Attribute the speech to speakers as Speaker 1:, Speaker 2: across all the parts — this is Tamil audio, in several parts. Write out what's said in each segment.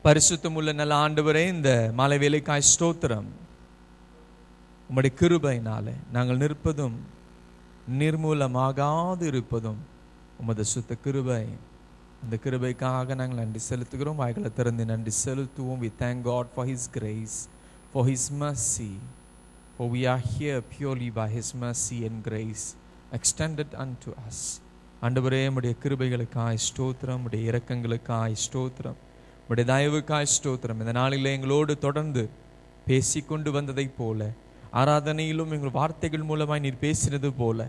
Speaker 1: பரிசுத்தமுள்ள நல்ல ஆண்டவரே, இந்த மாலை வேளைக்காய் ஸ்தோத்திரம். உம்முடைய கிருபையினாலே நாங்கள் நிற்பதும் நிர்மூலமாகாது இருப்பதும் உமது சுத்த கிருபை. அந்த கிருபைக்காக நாங்கள் நன்றி செலுத்துகிறோம். வாய்களை திறந்து நன்றி செலுத்துவோம். We thank God for His grace, for His mercy, for we are here purely by His mercy and grace extended unto us. ஆண்டவரே, உம்முடைய கிருபைகளுக்காய் ஸ்தோத்திரம், உம்முடைய இரக்கங்களுக்காய் ஸ்தோத்திரம், உம்முடைய தயவுக்காய் ஸ்தோத்திரம். இந்த நாளில் எங்களோடு தொடர்ந்து பேசிக்கொண்டு வந்ததை போல, ஆராதனையிலும் எங்கள் வார்த்தைகள் மூலமாய் நீர் பேசினது போல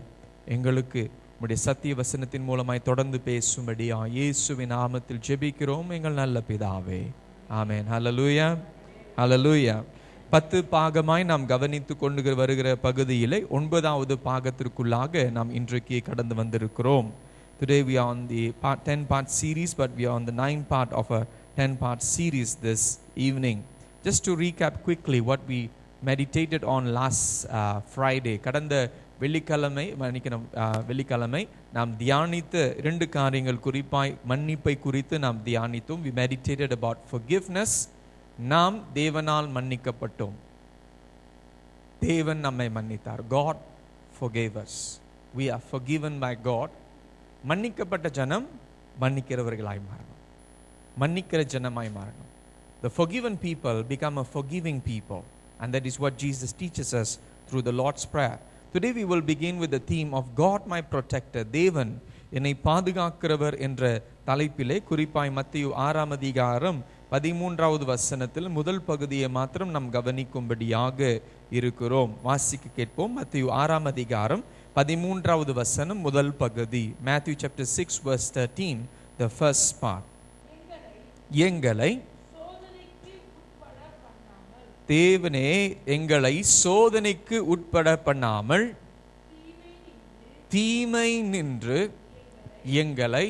Speaker 1: எங்களுக்கு உம்முடைய சத்திய வசனத்தின் மூலமாய் தொடர்ந்து பேசும்படியா இயேசுவின் நாமத்தில் ஜெபிக்கிறோம் எங்கள் நல்ல பிதாவே, ஆமென். ஹல்லேலூயா, ஹல்லேலூயா. 10 பாகமாய் நாம் கவனித்து கொண்டு வருகிற பகுதியிலே 9வது பாகத்திற்குள்ளாக நாம் இன்றைக்கு கடந்து வந்திருக்கிறோம். Today we are on the 10-part series, but we are on the 9th part of a 10-part series this evening. Just to recap quickly what we meditated on last Friday. கடந்த வெள்ளிக்கிழமை நாம் தியானித்த 2 காரியங்கள், குறிப்பாய் மன்னிப்பை குறித்து நாம் தியானித்தோம். We meditated about forgiveness. நாம் தேவனால் மன்னிக்கப்பட்டோம். தேவன் நம்மை மன்னித்தார். God forgave us. We are forgiven by God. மன்னிக்கப்பட்ட ஜனம் மன்னிக்கிறவர்களாய் மாறணும், மன்னிக்கிற ஜனமாய் மாறணும். The forgiven people become a forgiving people, and that is what Jesus teaches us through the Lord's Prayer. Today we will begin with the theme of God my protector. தேவன் என்னை பாதுகாக்கிறவர் என்ற தலைப்பிலே, குறிப்பாய் மத்தேயு 6ஆம் அதிகாரம் 13வது வசனத்தில் முதல் பகுதியை மாத்திரம் நாம் கவனிக்கும்படியாக இருக்கிறோம். வாசிக்க கேட்போம். மத்தேயு 6ஆம் அதிகாரம் 13வது வசனம் முதல் பகுதி. Matthew chapter 6 verse 13, the first part. எங்களை தேவனே எங்களை சோதனைக்கு உட்பட பண்ணாமல் தீமை நின்று எங்களை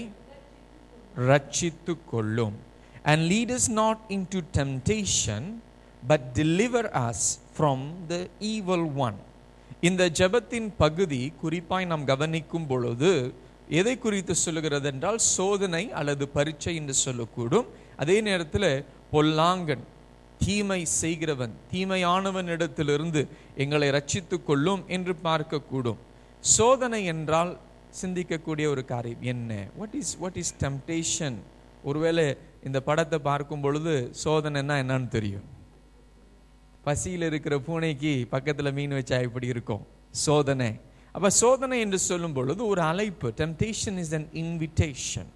Speaker 1: ரட்சித்துக் கொள்ளும். And lead us not into temptation, but deliver us from the evil one. இந்த ஜெபத்தின் பகுதி குறிப்பாய் நாம் கவனிக்கும் பொழுது எதை குறித்து சொல்லுகிறது என்றால், சோதனை அல்லது பரீட்சை என்று சொல்லக்கூடும். அதே நேரத்தில் பொல்லாங்கன், தீமை செய்கிறவன், தீமையானவன் இடத்திலிருந்து எங்களை ரட்சித்துக் கொள்ளும் என்று பார்க்கக்கூடும். சோதனை என்றால் சிந்திக்கக்கூடிய ஒரு காரியம் என்ன? what is temptation? ஒருவேளை இந்த படத்தை பார்க்கும் பொழுது சோதனைன்னா என்னன்னு தெரியும். பசியில் இருக்கிற பூனைக்கு பக்கத்தில் மீன் வச்சா இப்படி இருக்கும் சோதனை. அப்ப சோதனை என்று சொல்லும் பொழுது ஒரு அழைப்பு. Temptation is an invitation.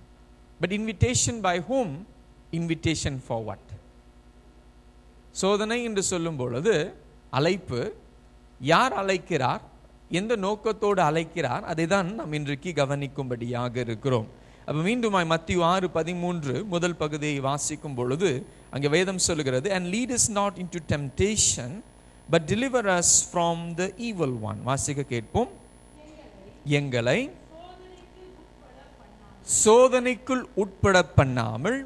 Speaker 1: But invitation by whom? Invitation for what? சோதனை என்று சொல்லும் பொழுது அழைப்பு. யார் அழைக்கிறார், எந்த நோக்கத்தோடு அழைக்கிறார், அதை தான் நாம் இன்றைக்கு கவனிக்கும்படியாக இருக்கிறோம். அப்ப மீண்டுமாய் மத்தேயு 6:13 முதல் பகுதியை வாசிக்கும் பொழுது அங்கே வேதம் சொல்லுகிறது, and lead us not into temptation but deliver us from the evil one. வாசிக்க கேட்போம். எங்களை சோதனைக்குள் உட்பட பண்ணாமல்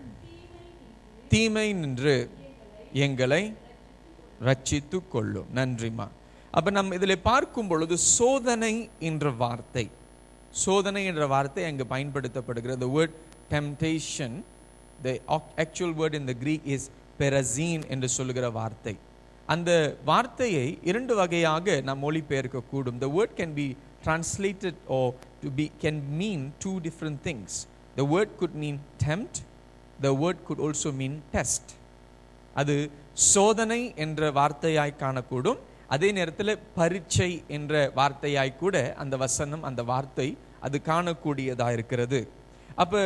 Speaker 1: தீமை நின்று எங்களை ரட்சித்துக் கொள்ளும். நன்றிமா. அப்ப நம்ம இதில் பார்க்கும் பொழுது சோதனை என்ற வார்த்தை, சோதனை என்ற வார்த்தை அங்கு பயன்படுத்தப்படுகிறது. The word temptation, the actual word in the Greek is perazin என்று சொல்லுகிற வார்த்தை. அந்த வார்த்தையை 2 வகையாக நாம் மொழிபெயர்க்க கூடும். The word can be translated or can mean 2 different things. The word could mean tempt, the word could also mean test. அது சோதனை என்ற வார்த்தையாய் காணக்கூடும். அதே நேரத்தில் பரீட்சை என்ற வார்த்தையாய் கூட அந்த வசனம், அந்த வார்த்தை அது காணக்கூடியதா இருக்கிறது. அப்ப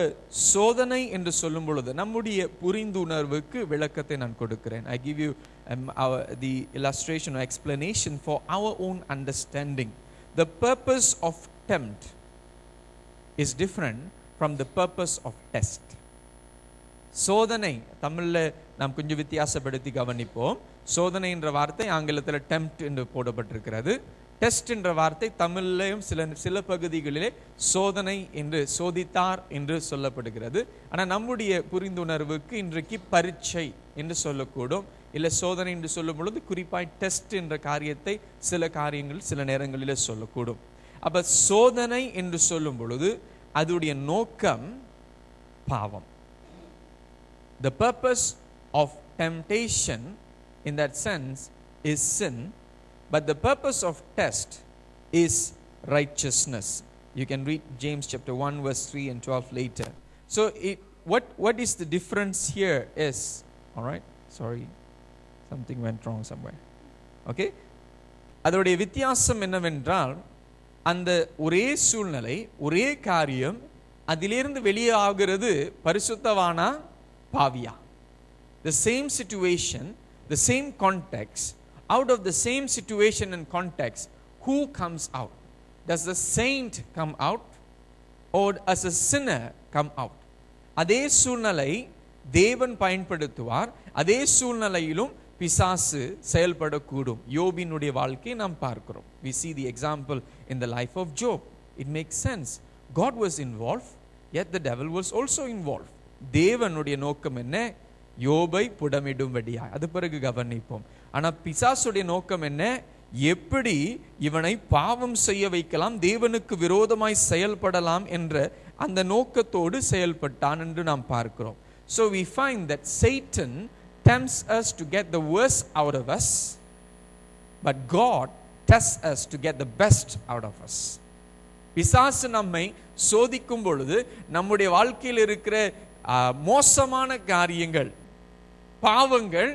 Speaker 1: சோதனை என்று சொல்லும் பொழுது நம்முடைய புரிந்துணர்வுக்கு விளக்கத்தை நான் கொடுக்கிறேன். I give you the illustration or explanation for our own understanding. The purpose of tempt is different from the purpose of test. சோதனை தமிழ்ல நாம் கொஞ்சம் வித்தியாசப்படுத்தி கவனிப்போம். சோதனை என்ற வார்த்தை ஆங்கிலத்தில் டெம்ப்ட் என்று போடப்பட்டிருக்கிறது. டெஸ்ட் என்ற வார்த்தை தமிழ்லையும் சில பகுதிகளிலே சோதனை என்று, சோதித்தார் என்று சொல்லப்படுகிறது. ஆனால் நம்முடைய புரிந்துணர்வுக்கு இன்றைக்கு பரீட்சை என்று சொல்லக்கூடும். இல்லை சோதனை என்று சொல்லும் பொழுது குறிப்பாய் டெஸ்ட் என்ற காரியத்தை சில காரியங்கள் சில நேரங்களில் சொல்லக்கூடும். அப்ப சோதனை என்று சொல்லும் பொழுது அதோடைய நோக்கம் பாவம். The purpose of temptation in that sense is sin, but the purpose of test is righteousness. You can read James chapter 1 verse 3 and 12 later. So what is the difference here is, all right, sorry, something went wrong somewhere. Okay, அதோடைய வித்தியாசம் என்னவென்றால், அந்த ஒரே சூழ்நிலை, ஒரே காரியம், அதிலிருந்து வெளியே ஆகிறது பரிசுத்தவானா பாவியா. The same situation, the same context, out of the same situation and context, who comes out? Does the saint come out or does a sinner come out? அதே சூழ்நிலை தேவன் பயன்படுத்துவார், அதே சூழ்நிலையிலும் பிசாசு செயல்படக்கூடும். யோபினுடைய வாழ்க்கையை நாம் பார்க்கிறோம். We see the example in the life of Job. It makes sense. God was involved, yet the devil was also involved. தேவனுடைய நோக்கம் என்ன? யோபை புடமிடும்படியாய். அது பிறகு கவனிப்போம். ஆனா பிசாசுடைய நோக்கம் என்ன? எப்படி இவனை பாவம் செய்ய வைக்கலாம், தேவனுக்கு விரோதமாய் செயல்படலாம் என்ற அந்த நோக்கத்தோடு செயல்பட்டான் என்று நாம் பார்க்கிறோம். So we find that Satan tempts us to get the worst out of us, but God tests us to get the best out of us. பிசாசு நம்மை சோதிக்கும் பொழுது நம்முடைய வாழ்க்கையில் இருக்கிற மோசமான காரியங்கள், பாவங்கள்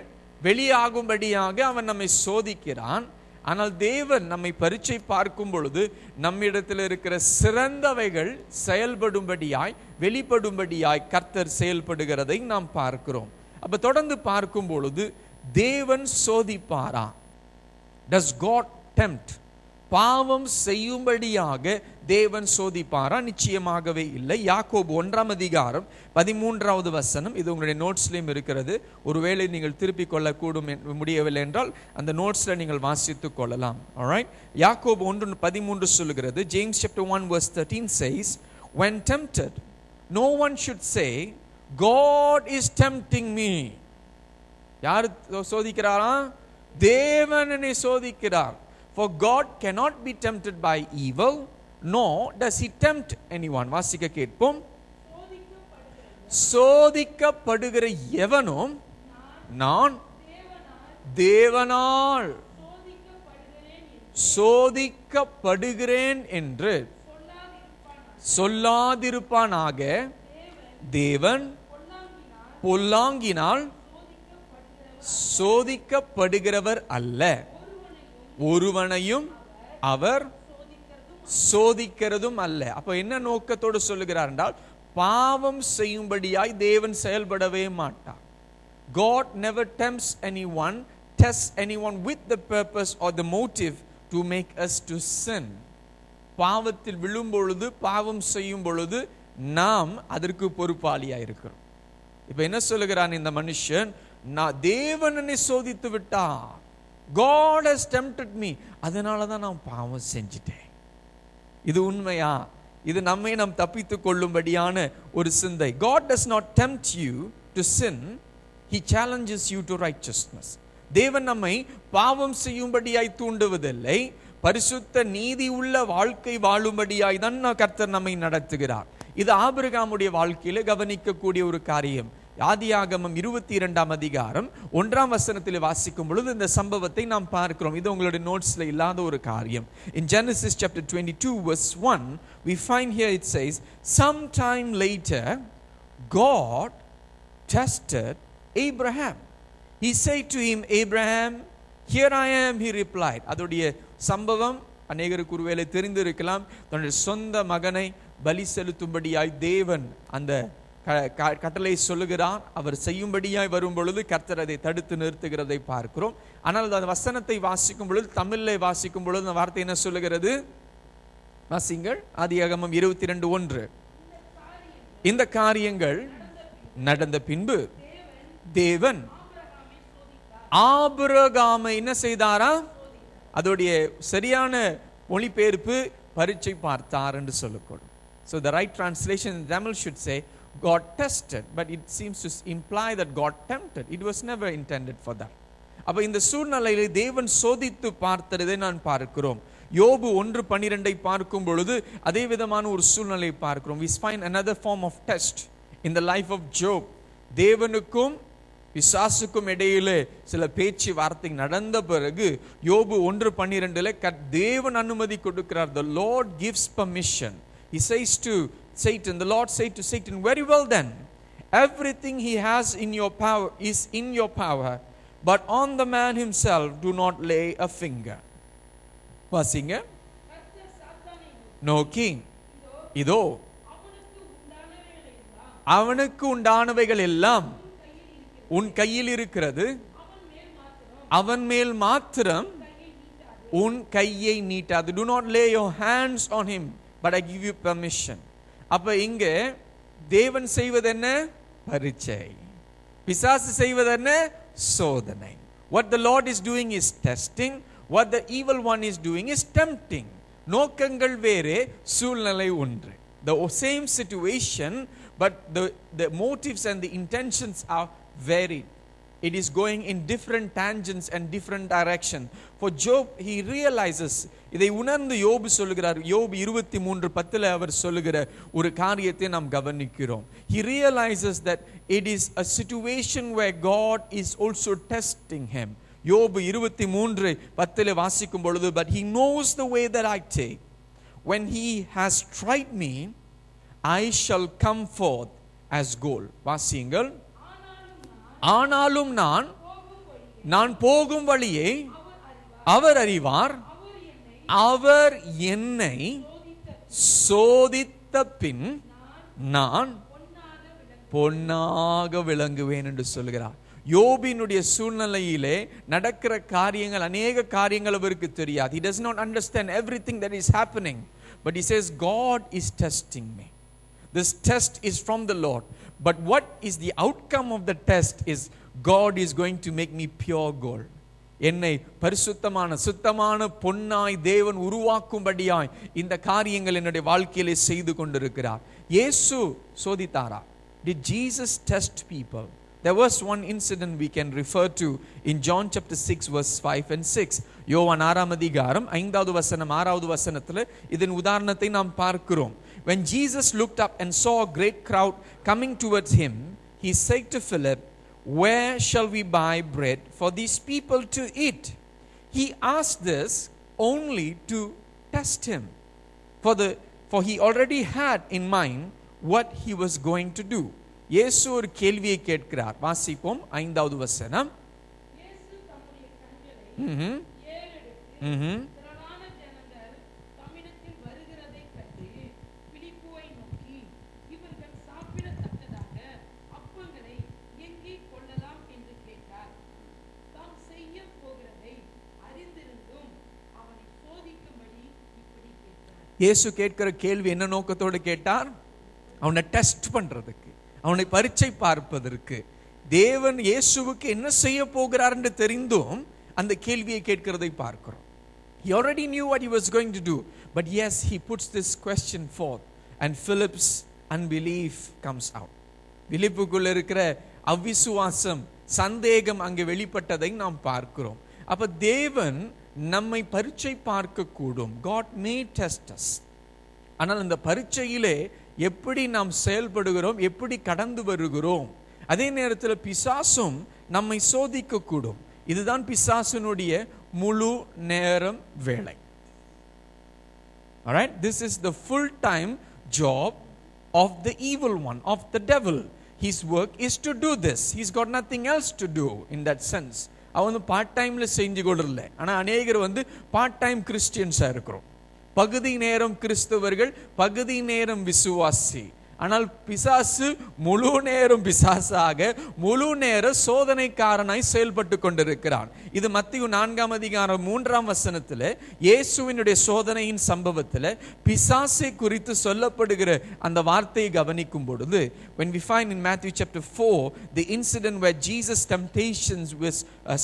Speaker 1: வெளியாகும்படியாக அவன் நம்மை சோதிக்கிறான். ஆனால் தேவன் நம்மை பரீட்சை பார்க்கும் பொழுது நம்மிடத்தில் இருக்கிற சிறந்தவைகள் செயல்படும்படியாய், வெளிப்படும்படியாய் கர்த்தர் செயல்படுகிறதை நாம் பார்க்கிறோம். அப்ப தொடர்ந்து பார்க்கும் பொழுது தேவன் சோதிப்பாரா? Does God tempt? பாவம் செய்யும்படியாக தேவன் சோதிப்பாரா? நிச்சயமாகவே இல்லை. யாக்கோபு 1 அதிகாரம் 13வது வசனம், இது உங்களுடைய நோட்ஸ்லயும் இருக்கிறது. ஒருவேளை நீங்கள் திருப்பிக் கொள்ளக்கூடும் முடியவில்லை என்றால் அந்த நோட்ஸ்ல நீங்கள் வாசித்துக் கொள்ளலாம். Alright, யாக்கோபு 1:13 சொல்லுகிறது. James chapter 1 verse 13 says, when tempted, no one should say, God is tempting me. யார் சோதிக்கிறாரா? தேவன் என்னை சோதிக்கிறார். For God cannot be tempted by evil, nor does he tempt anyone. வாசிக்க கேட்போம். சோதிக்கப்படுகிற எவனும் நான் தேவனால் சோதிக்கப்படுகிறேன் என்று சொல்லாதிருப்பானாக. தேவன் பொல்லாங்கினால் சோதிக்கப்படுகிறவர் அல்ல, ஒருவனையும் அவர் சோதிக்கிறதும் அல்ல. அப்ப என்ன நோக்கத்தோடு சொல்லுகிறார் என்றால், பாவம் செய்யும்படியாய் தேவன் செயல்படவே மாட்டார். God never tempts anyone, tests anyone with the purpose or the motive to make us to sin. பாவத்தில் விழும் பொழுது, பாவம் செய்யும் பொழுது நாம் அதற்கு பொறுப்பாளியாக இருக்கிறோம். இப்ப என்ன சொல்லுகிறான் இந்த மனுஷன்? நான் தேவனை சோதித்து விட்டா, God has tempted me, அதனால தான் நான் பாவம் செஞ்சிட்டேன். இது உண்மையா? இது நம்மை நாம் தப்பித்துக் கொள்ளும்படியான ஒரு சிந்தை. God does not tempt you to sin, he challenges you to righteousness. தேவன் நம்மை பாவம் செய்யும்படியாய் தூண்டுவதில்லை, பரிசுத்த நீதி உள்ள வாழ்க்கை வாழும்படியாய் தான் கர்த்தர் நம்மை நடத்துகிறார். இது ஆபிரகாமுடைய வாழ்க்கையில கவனிக்கக்கூடிய ஒரு காரியம். ஆதியாகமம் 22 அதிகாரம் 1 வசனத்தில் வாசிக்கும் பொழுது இந்த சம்பவத்தை நாம் பார்க்கிறோம். இது உங்களுடைய நோட்ஸ்ல இல்லாத ஒரு காரியம். In Genesis chapter 22 verse 1 we find here it says, sometime later God tested Abraham. He said to him, Abraham, here I am, he replied. அதோடைய சம்பவம் அநேகருக்கு ஒருவேளை தெரிந்திருக்கலாம். தன்னுடைய சொந்த மகனை பலி செலுத்தும்படியாய் தேவன் அந்த கட்டளை சொல்லுகிறார். அவர் செய்யும்படியாய் வரும் பொழுது கர்த்தர் அதை தடுத்து நிறுத்துகிறதை பார்க்கிறோம். ஆனால் அந்த வசனத்தை வாசிக்கும் பொழுது, தமிழில் வாசிக்கும் பொழுது அந்த வார்த்தை என்ன சொல்லுகிறது? வாசிங்கள். ஆதியாகமம் 22:1. இந்த காரியங்கள் நடந்த பின்பு தேவன் ஆபிரகாமை என்ன செய்தாரா? அதோடைய சரியான மொழிபெயர்ப்பு பரீட்சை பார்த்தார் என்று சொல்லக்கூடும். So the right translation in Tamil should say God tested, but it seems to imply that God tempted. It was never intended for that. அப்ப இந்த சூழ்நிலையிலே தேவன் சோதித்து பார்த்ததை நான் பார்க்கிறோம். யோபு 1:12 பார்க்கும் பொழுது அதே விதமான ஒரு சூழ்நிலையை பார்க்கிறோம். We find another form of test in the life of Job. தேவனுக்கும் பிசாசுக்கும் இடையிலே சில பேச்சு வார்த்தை நடந்த பிறகு யோபு 1:12 தேவன் அனுமதி கொடுக்கிறார். The Lord gives permission. He says to Satan, the Lord said to Satan, very well then, everything he has in your power is in your power, but on the man himself do not lay a finger. வாசிங்க. நோக்கி இதோ அவனுக்கு உண்டானவைகள் எல்லாம் உன் கையில் இருக்கிறது, அவன் மேல் மாத்திரம் உன் கையை நீட்டாது. Do not lay your hands on him, but I give you permission. அப்ப இங்க தேவன் செய்வது என்ன? பரீட்சை. பிசாசு செய்வது என்ன? சோதனை. What the Lord is doing is testing. What the evil one is doing is tempting. நோக்கங்கள் வேறே, சூழ்நிலை ஒன்று. The same situation, but the motives and the intentions are varied. It is going in different tangents and different direction. For Job, he realizes, இதை உணர்ந்து யோபு சொல்லுகிறார். யோபு 23:10 அவர் சொல்லுகிற ஒரு காரியத்தை நாம் கவனிக்கிறோம். He realizes that it is a situation where God is also testing him. யோபு 23:10 வாசிக்கும் பொழுது, but he knows the way that I take. When he has tried me, I shall come forth as gold. வாசியுங்கள். ஆனாலும் நான் போகும் வழியை அவர் அறிவார், அவர் என்னை சோதித்த பின் நான் பொன்னாக விளங்குவேன் என்று சொல்கிறார். யோபினுடைய சூழ்நிலையிலே நடக்கிற காரியங்கள், அநேக காரியங்கள் அவருக்கு தெரியாது. He does not understand everything that is happening, but he says God is testing me. This test is from the Lord, but what is the outcome of the test is God is going to make me pure gold. என்னை பரிசுத்தமான சுத்தமான பொன்னாய் தேவன் உருவாக்கும்படியாய் இந்த காரியங்கள் என்னுடைய வாழ்க்கையிலே செய்து கொண்டிருக்கிறார். இயேசு சோதித்தாரா? Did Jesus test people? There was one incident we can refer to in John chapter 6 verse 5 and 6. யோவான் 6ஆம் அதிகாரம் 5வது வசனம் 6வது வசனத்திலே இதன் உதாரணத்தை நாம் பார்க்கிறோம். When Jesus looked up and saw a great crowd coming towards him, he said to Philip, where shall we buy bread for these people to eat? He asked this only to test him, for he already had in mind what he was going to do. இயேசு ஒரு கேள்வியை கேட்கிறார். வாசிப்போம் 5வது வசனம். இயேசு தம்முடைய கண்களை ஏறெடுத்து திரளான ஜனங்கள் தம்மிடத்தில் வருகிறதை கண்டு பிலிப்போவை நோக்கி, இவர்கள் சாப்பிடத்தக்கதாக அப்பங்களை எங்கே கொள்ளலாம் என்று கேட்டார். தாம் செய்ய போகிறதை அறிந்திருந்தும் அவனை சோதிக்கும்படி இப்படி கேட்டார். இயேசு கேட்கிற கேள்வி என்ன நோக்கத்தோடு கேட்டார்? அவனை டெஸ்ட் பண்றதுக்கு, அவனை பரீட்சை பார்ப்பதற்கு. தேவன் இயேசுவுக்கு என்ன செய்ய போகிறார் என்று தெரிந்தும் அந்த கேள்வியை கேட்கிறதை பார்க்கிறோம். He already knew what he was going to do, but yes, he puts this question forth and Philip's unbelief comes out. பிலிப்புக்குள்ள இருக்கிற அவிசுவாசம், சந்தேகம் அங்கே வெளிப்பட்டதை நாம் பார்க்கிறோம். அப்ப தேவன் நம்மை பரீட்சை பார்க்க கூடும். God may test us. ஆனால் இந்த பரீட்சையிலே எப்படி நாம் செயல்படுகிறோம், எப்படி கடந்து வருகிறோம். அதே நேரத்தில் பிசாசும் நம்மை சோதிக்க கூடும். இதுதான் பிசாசுனுடைய முழு நேரம் வேலை. Alright, this is the full time job of the evil one, of the devil. His work is to do this. He's got nothing else to do in that sense. அவன் பார்ட் டைம்ல செஞ்சு கொள்ளல. ஆனா அநேகர் பார்ட் டைம் கிறிஸ்டியன்ஸா இருக்கிறோம். பகுதி நேரம் கிறிஸ்தவர்கள், பகுதி நேரம் விசுவாசி. ஆனால் பிசாசு முழு நேரம் பிசாசாக, முழு நேர சோதனைக்காரனாய் செயல்பட்டு கொண்டிருக்கிறான். இது மத்தேயு 4ஆம் அதிகாரம் 3ஆம் வசனத்தில் இயேசுவினுடைய சோதனையின் சம்பவத்தில் பிசாசை குறித்து சொல்லப்படுகிற அந்த வார்த்தையை கவனிக்கும் பொழுது, when we find in Matthew chapter 4 the incident where Jesus' temptations was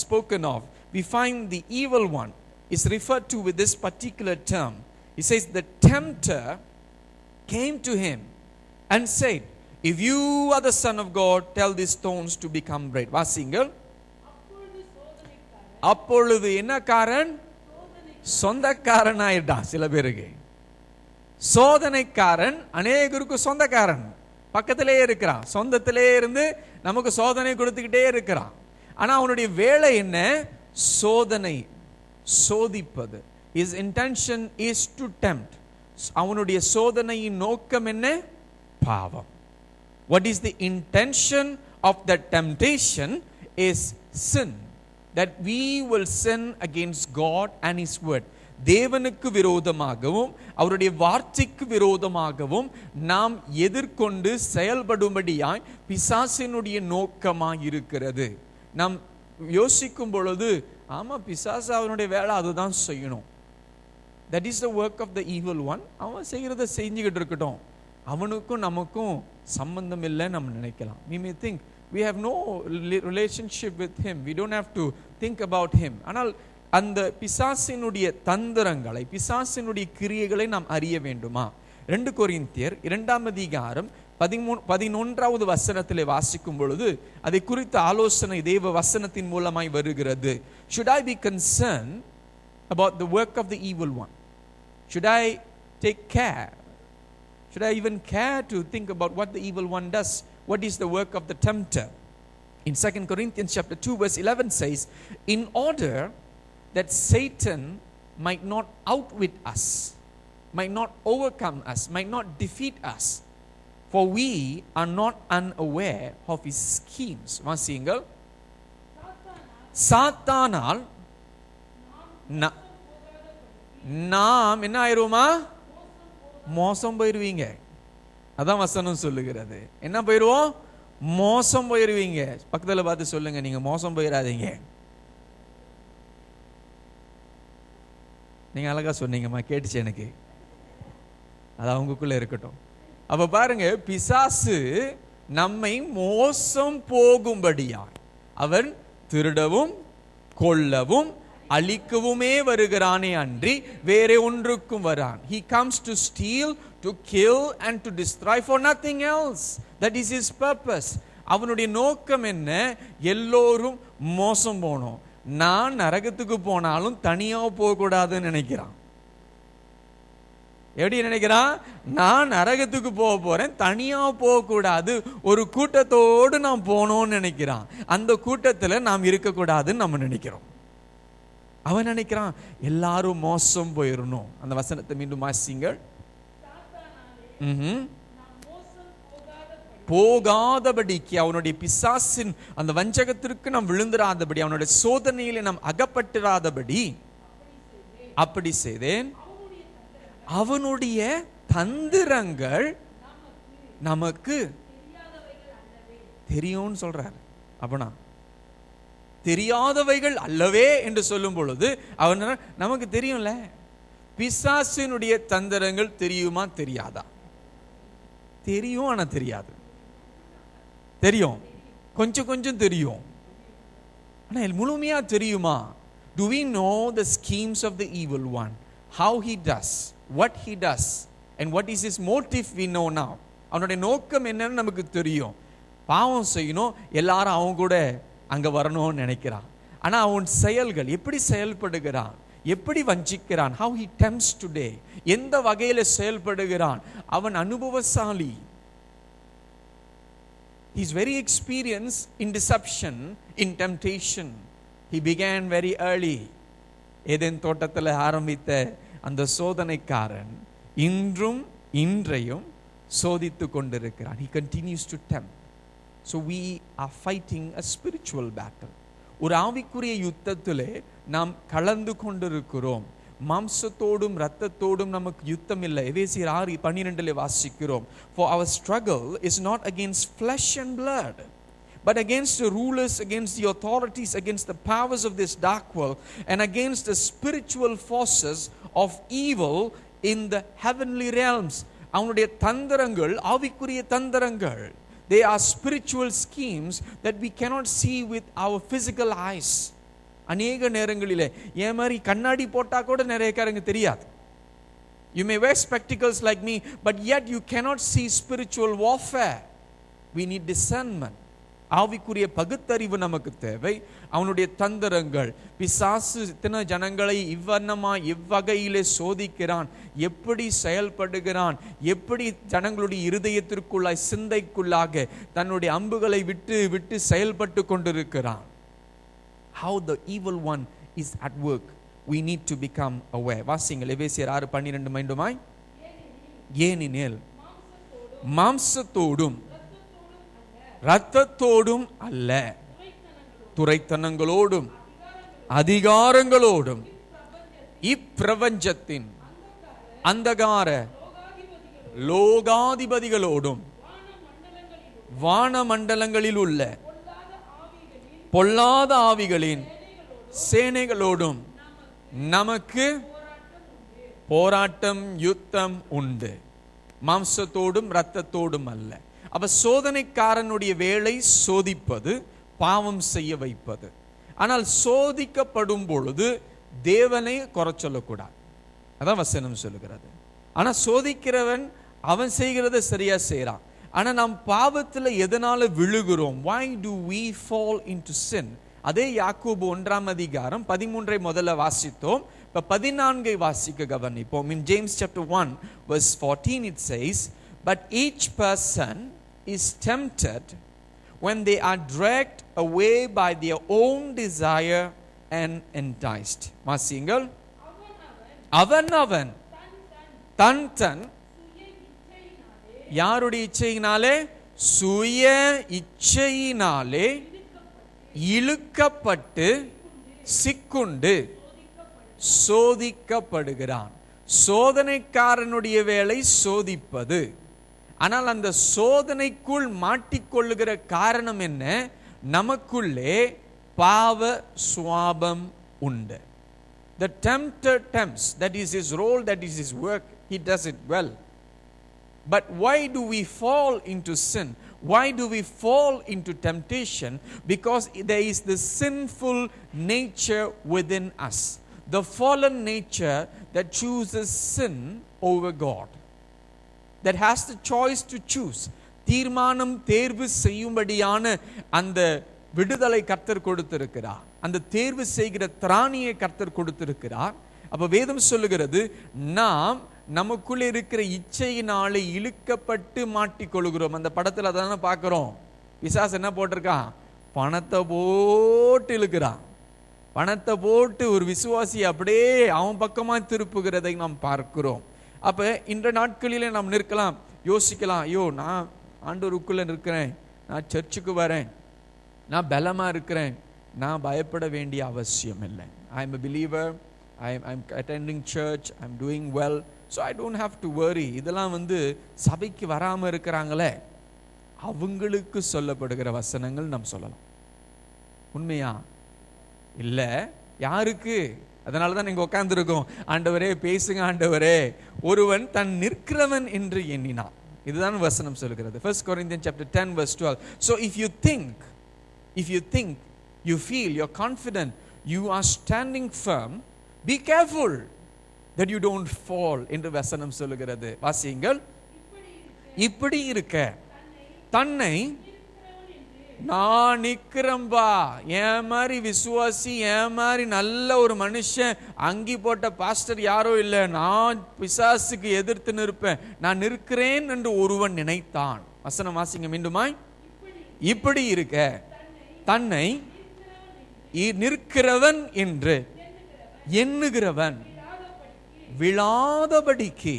Speaker 1: spoken of, we find the evil one is referred to with this particular term. He says the tempter came to him and said, if you are the son of God, tell these stones to become bread. வாசிங்கள். அப்பொழுது என்ன காரன்? சொந்தக்காரன் ஆயிட்டான். சில பேருக்கு சோதனைக்காரன், அநேகருக்கு சொந்தக்காரன். பக்கத்திலே இருக்கிறான், சொந்தத்திலே இருந்து நமக்கு சோதனை கொடுத்துக்கிட்டே இருக்கிறான். ஆனா அவனுடைய வேலை என்ன? சோதனை, சோதிப்பது. His intention is to tempt. அவனுடைய சோதனையின் நோக்கம் என்ன? பாவம். What is the intention of that temptation is sin, that we will sin against God and His word. தேவனுக்கு விரோதமாகவும் அவருடைய வார்த்தைக்கு விரோதமாகவும் நாம் எதிர்கொண்டு செயல்படும்படியாய் பிசாசினுடைய நோக்கமாய் இருக்கிறது. நாம் யோசிக்கும் பொழுது ஆமா, பிசாசு அவனுடைய வேலை அதுதான் செய்யணும். That is the work of the evil one. அவன் செய்யறத செஞ்சுக்கிட்டு இருக்கட்டும், அவனுக்கும் நமக்கும் சம்பந்தம் இல்லைன்னு நம்ம நினைக்கலாம். We may think we have no relationship with him, we don't have to think about him. ஆனால் அந்த பிசாசினுடைய தந்திரங்களை, பிசாசினுடைய கிரியைகளை நாம் அறிய வேண்டுமா? 2 கொரிந்தியர் 2ஆம் அதிகாரம் 11வது வசனத்திலே வாசிக்கும் பொழுது அதை குறித்த ஆலோசனை தேவ வசனத்தின் மூலமாய் வருகிறது. Should I be concerned about the work of the evil one? Should I take care? Should I even care to think about what the evil one does? What is the work of the tempter? In 2 Corinthians chapter 2 verse 11 says, in order that Satan might not outwit us, might not overcome us, might not defeat us, for we are not unaware of his schemes. வாசியுங்கள். சாத்தானால் நாம் என்ன ஆயிருவோமா? மோசம் போயிருவீங்க. அதான் வசனம் சொல்லுகிறது. என்ன போயிருவோம்? மோசம் போயிருவீங்க. பக்கத்துல பார்த்து சொல்லுங்க, நீங்க மோசம் போயிடாதீங்க. நீங்க அழகா சொன்னீங்கம்மா, கேட்டுச்சு எனக்கு. அது அவங்களுக்குள்ள இருக்கட்டும். அப்ப பாருங்க, பிசாசு நம்மை மோசம் போகும்படியா அவன் திருடவும் கொல்லவும் அழிக்கவுமே வருகிறானே அன்றி வேற ஒன்றுக்கும் வரான். He comes to steal, to kill and to destroy, for nothing else. That is his purpose. அவனுடைய நோக்கம் என்ன? எல்லோரும் மோசம் போகணும். நான் நரகத்துக்கு போனாலும் தனியா போக கூடாதுன்னு நினைக்கிறான். எப்படி நினைக்கிறான்? நான் நரகத்துக்கு போக போறேன், தனியா போக கூடாது, ஒரு கூட்டத்தோடு நான் போகணும்னு நினைக்கிறான். அந்த கூட்டத்துல நாம் இருக்கக்கூடாதுன்னு நம்ம நினைக்கிறோம். அவன் நினைக்கிறான் எல்லாரும் மோசம் போயிடணும். அந்த வசனத்தை மீண்டும் வாசிங்க. போகாதபடிக்கு, அவனுடைய பிசாசின் அந்த வஞ்சகத்திற்கு நாம் விழுந்துராதபடி, அவனுடைய சோதனையிலே நாம் அகப்பட்டிராதபடி அப்படி செய்தேன். அவனுடைய தந்திரங்கள் நமக்கு தெரியும்னு சொல்றாரு. அப்பனா தெரியாதவைகள் அல்லவே என்று சொல்லும் பொழுது அவன் நமக்கு தெரியும்ல. பிசாசினுடைய தந்திரங்கள் தெரியுமா தெரியாதா? தெரியும், ஆனா தெரியாது. தெரியும், கொஞ்சம் கொஞ்சம் தெரியும், ஆனா முழுமையா தெரியுமா? Do we know the schemes of the evil one? How he does, what he does, and what is his motive? We know now. அவனுடைய நோக்கம் என்னன்னு நமக்கு தெரியும். பாவம் செய்யணும், எல்லாரும் அவங்க கூட அங்க வரணும்னு நினைக்கிறான். ஆனா அவன் செயல்கள் எப்படி செயல்படுகிறான், எப்படி வஞ்சிக்கிறான், how he tempts today, எந்த வகையில செயல்படுகிறான், அவன் அனுபவசாலி. He is very experienced in deception, in temptation. He began very early. Eden தோட்டத்தில் ஆரம்பித்த அந்த சோதனைக்காரன் இன்றும் இன்றையும் சோதித்து கொண்டிருக்கிறான். He continues to tempt. So we are fighting a spiritual battle. ஒரு ஆவிக்குரிய யுத்தத்திலே நாம் கலந்து கொண்டிருக்கிறோம். மாம்சத்தோடும் இரத்தத்தோடும் நமக்கு யுத்தம் இல்லை. எபேசியர் 6:12 வாசிக்கிறோம். For our struggle is not against flesh and blood, but against the rulers, against the authorities, against the powers of this dark world, and against the spiritual forces of evil in the heavenly realms. அவனுடைய தந்திரங்கள் ஆவிக்குரிய தந்திரங்கள். They are spiritual schemes that we cannot see with our physical eyes. அநேக நேரங்களிலே ஏன் மாதிரி கண்ணாடி போட்டா கூட நிறைய காரங்க தெரியாது. You may wear spectacles like me, but yet you cannot see spiritual warfare. We need discernment. ஆவிக்குரிய பகுத்தறிவு நமக்கு தேவை. அவனுடைய தந்திரங்கள், பிசாசு இத்தனை ஜனங்களை இவ்வகையிலே சோதிக்கிறான், எப்படி செயல்படுகிறான், எப்படி ஜனங்களுடைய இருதயத்திற்குள்ளாய் சிந்தைக்குள்ளாக தன்னுடைய அம்புகளை விட்டு விட்டு செயல்பட்டு கொண்டிருக்கிறான். How the evil one is at work, we need to become aware. வாசிங்கள் எபேசியர் 6:12 மீண்டுமாய். ஏனெனில் மாம்சத்தோடும் இரத்தத்தோடும் அல்ல, துரைத்தனங்களோடும் அதிகாரங்களோடும் இப்பிரபஞ்சத்தின் அந்தகார லோகாதிபதிகளோடும் வானமண்டலங்களில் உள்ள பொல்லாத ஆவிகளின் சேனைகளோடும் நமக்கு போராட்டம், யுத்தம் உண்டு. மாம்சத்தோடும் இரத்தத்தோடும் அல்ல. அப்ப சோதனைக்காரனுடைய வேலை சோதிப்பது, பாவம் செய்ய வைப்பது. ஆனால் சோதிக்கப்படும் பொழுது தேவனை குறை சொல்லக்கூடாது, அதான் வசனம் சொல்லுகிறது. ஆனா சோதிக்கிறவன் அவன் செய்கிறத சரியா செய்யறான். ஆனா நாம் பாவத்துல எதனால விழுகிறோம்? Why do we fall into sin? அதே யாக்கோபு 1 13 முதல்ல வாசித்தோம். இப்ப 14 வாசிக்க கவனிப்போம். In James chapter 1 verse 14 it says, but each person is tempted when they are dragged away by their own desire and enticed. வாசிங்கள். அவன் தன் யாருடைய இச்சையினாலே? சுய இச்சையினாலே இழுக்கப்பட்டு சிக்குண்டு சோதிக்கப்படுகிறான். சோதனைக்காரனுடைய வேலை சோதிப்பது. ஆனால் அந்த சோதனைக்குள் மாட்டிக்கொள்ளுகிற காரணம் என்ன? நமக்குள்ளே பாவ சுவாபம் உண்டு. The tempter tempts, that is his role, that is his work, he does it well. But why do we fall into sin? Why do we fall into temptation? Because there is the sinful nature within us, the fallen nature that chooses sin over God, that has the choice to choose. தீர்மானம் தேர்வு செய்யும்படியான அந்த விடுதலை கர்த்தர் கொடுத்திருக்கிறார். அந்த தேர்வு செய்கிற திராணியை கர்த்தர் கொடுத்திருக்கிறார். அப்ப வேதம் சொல்லுகிறது, நாம் நமக்குள்ள இருக்கிற இச்சையினாலே இழுக்கப்பட்டு மாட்டிக்கொள்கிறோம். அந்த படத்துல அதான பார்க்கிறோம். பிசாசு என்ன போட்டிருக்கான்? பணத்தை போட்டு இழுக்கிறான். பணத்தை போட்டு ஒரு விசுவாசி அப்படியே அவன் பக்கமா திருப்புகிறதை நாம் பார்க்கிறோம். அப்ப இந்த நாட்களிலே நாம் நிற்கலாம், யோசிக்கலாம், ஐயோ நான் ஆண்டவருக்குள்ள இருக்கிறேன், நான் சர்ச்சுக்கு வரேன், நான் பலமா இருக்கிறேன், நான் பயப்பட வேண்டிய அவசியம் இல்லை. I am a believer, I'm attending church, I'm doing well, so I don't have to worry. இதெல்லாம் சபைக்கு வராம இருக்கிறாங்களே, அவங்களுக்கு சொல்லப்படுகிற வசனங்கள் நாம் சொல்லலாம். உண்மையா? இல்ல. யாருக்கு? அதனால தான் நீங்க உட்கார்ந்து இருக்கோம். ஆண்டவரே பேசுங்க ஆண்டவரே. ஒருவன் தன் நிற்கிறவன் என்று எண்ணினான். இதுதான் வசனம் சொல்கிறது. 1 Corinthians chapter 10 verse 12. So if you think, you feel, you're confident, you are standing firm, be careful that you don't fall என்று வசனம் சொல்கிறது. வாசியுங்கள். இப்படி இருக்க தன்னை நான் நிக்கிறம்பா, என் மாதிரி விசுவாசி, என் மாதிரி நல்ல ஒரு மனுஷன், அங்கி போட்ட பாஸ்டர் யாரோ இல்லை, நான் பிசாசுக்கு எதிர்த்து நிற்பேன், நான் நிற்கிறேன் என்று ஒருவன் நினைத்தான். வசனம் வாசிங்க மீண்டுமாய். இப்படி இருக்க தன்னை நிற்கிறவன் என்று எண்ணுகிறவன் விழாதபடிக்கு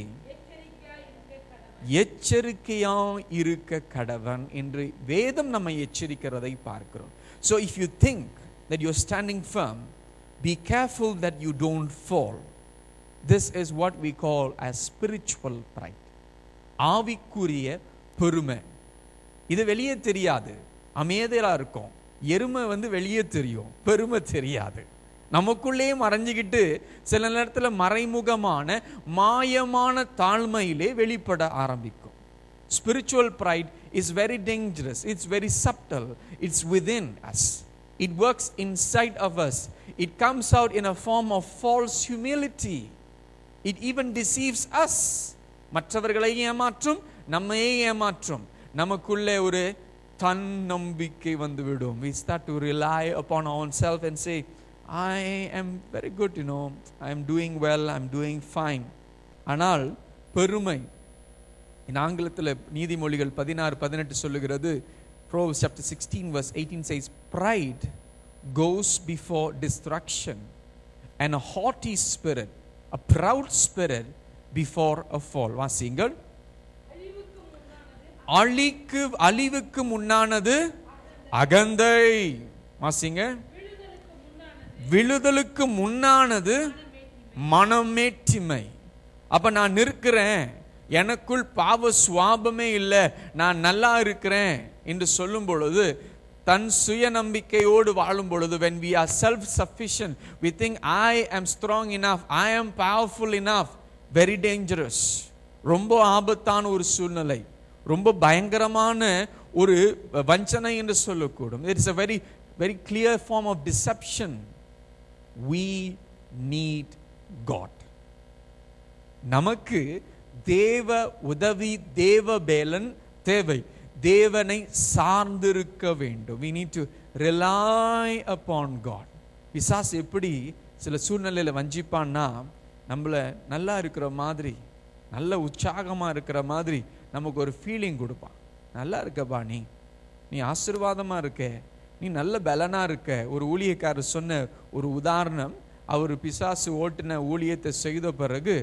Speaker 1: எச்சரிக்கையா இருக்க கடவன் என்று வேதம் நம்மை எச்சரிக்கிறதை பார்க்கிறோம். So if you think that you're standing firm, be careful that you don't fall. This is what we call as spiritual pride. ஆவிக்குரிய பெருமை. இது வெளியே தெரியாது, அமைதியா இருக்கும். எருமை வெளியே தெரியும், பெருமை தெரியாது. நமக்குள்ளே மறைஞ்சிக்கிட்டு சில நேரத்தில் மறைமுகமான மாயமான தாழ்மையிலே வெளிப்பட ஆரம்பிக்கும். Spiritual pride is very dangerous. It's very subtle. It's within us. It works inside of us. It comes out in a form of false humility. It even deceives us. மற்றவர்களை ஏமாற்றும், நம்மையே ஏமாற்றும். நமக்குள்ளே ஒரு தன்னம்பிக்கை வந்துவிடும். We start to rely upon ourselves and say, I am very good, I am doing well, I am doing fine. ஆனால் பெருமை, ஆங்கிலத்தில் நீதிமொழிகள் 16:18 சொல்லுகிறது, Proverbs chapter 16 verse 18 says, pride goes before destruction and a haughty spirit, a proud spirit before a fall. வாசிங்கள். அழிவுக்கு முன்னானது அகந்தை. வாசிங்க. விழுதலுக்கு முன்னானது மனமேட்டிமை. அப்ப நான் நிற்கிறேன், எனக்குள் பாவ சுவாபமே இல்லை, நான் நல்லா இருக்கிறேன் என்று சொல்லும் பொழுது, தன் சுய நம்பிக்கையோடு வாழும் பொழுது, when we are self sufficient, we think I am strong enough, I am powerful enough, very dangerous. ரொம்ப ஆபத்தான ஒரு சூழ்நிலை, ரொம்ப பயங்கரமான ஒரு வஞ்சனை என்று சொல்லக்கூடும். It is a very very clear form of deception. We need God. நமக்கு தேவ உதவி, தேவ பேலன் தேவை. தேவனை சார்ந்திருக்க வேண்டும். We need to rely upon God. பிசாசு எப்படி சில சூழ்நிலையில் வஞ்சிப்பான்னா, நம்மள நல்லா இருக்கிற மாதிரி, நல்ல உற்சாகமா இருக்கிற மாதிரி நமக்கு ஒரு ஃபீலிங் கொடுப்பான். நல்லா இருக்கப்பா, நீ ஆசீர்வாதமா இருக்க, நீ நல்ல பலனா இருக்க. ஒரு ஊழியக்காரர் சொன்ன ஒரு உதாரணம், அவர் பிசாசு ஓட்டின ஊழியத்தை செய்த பிறகு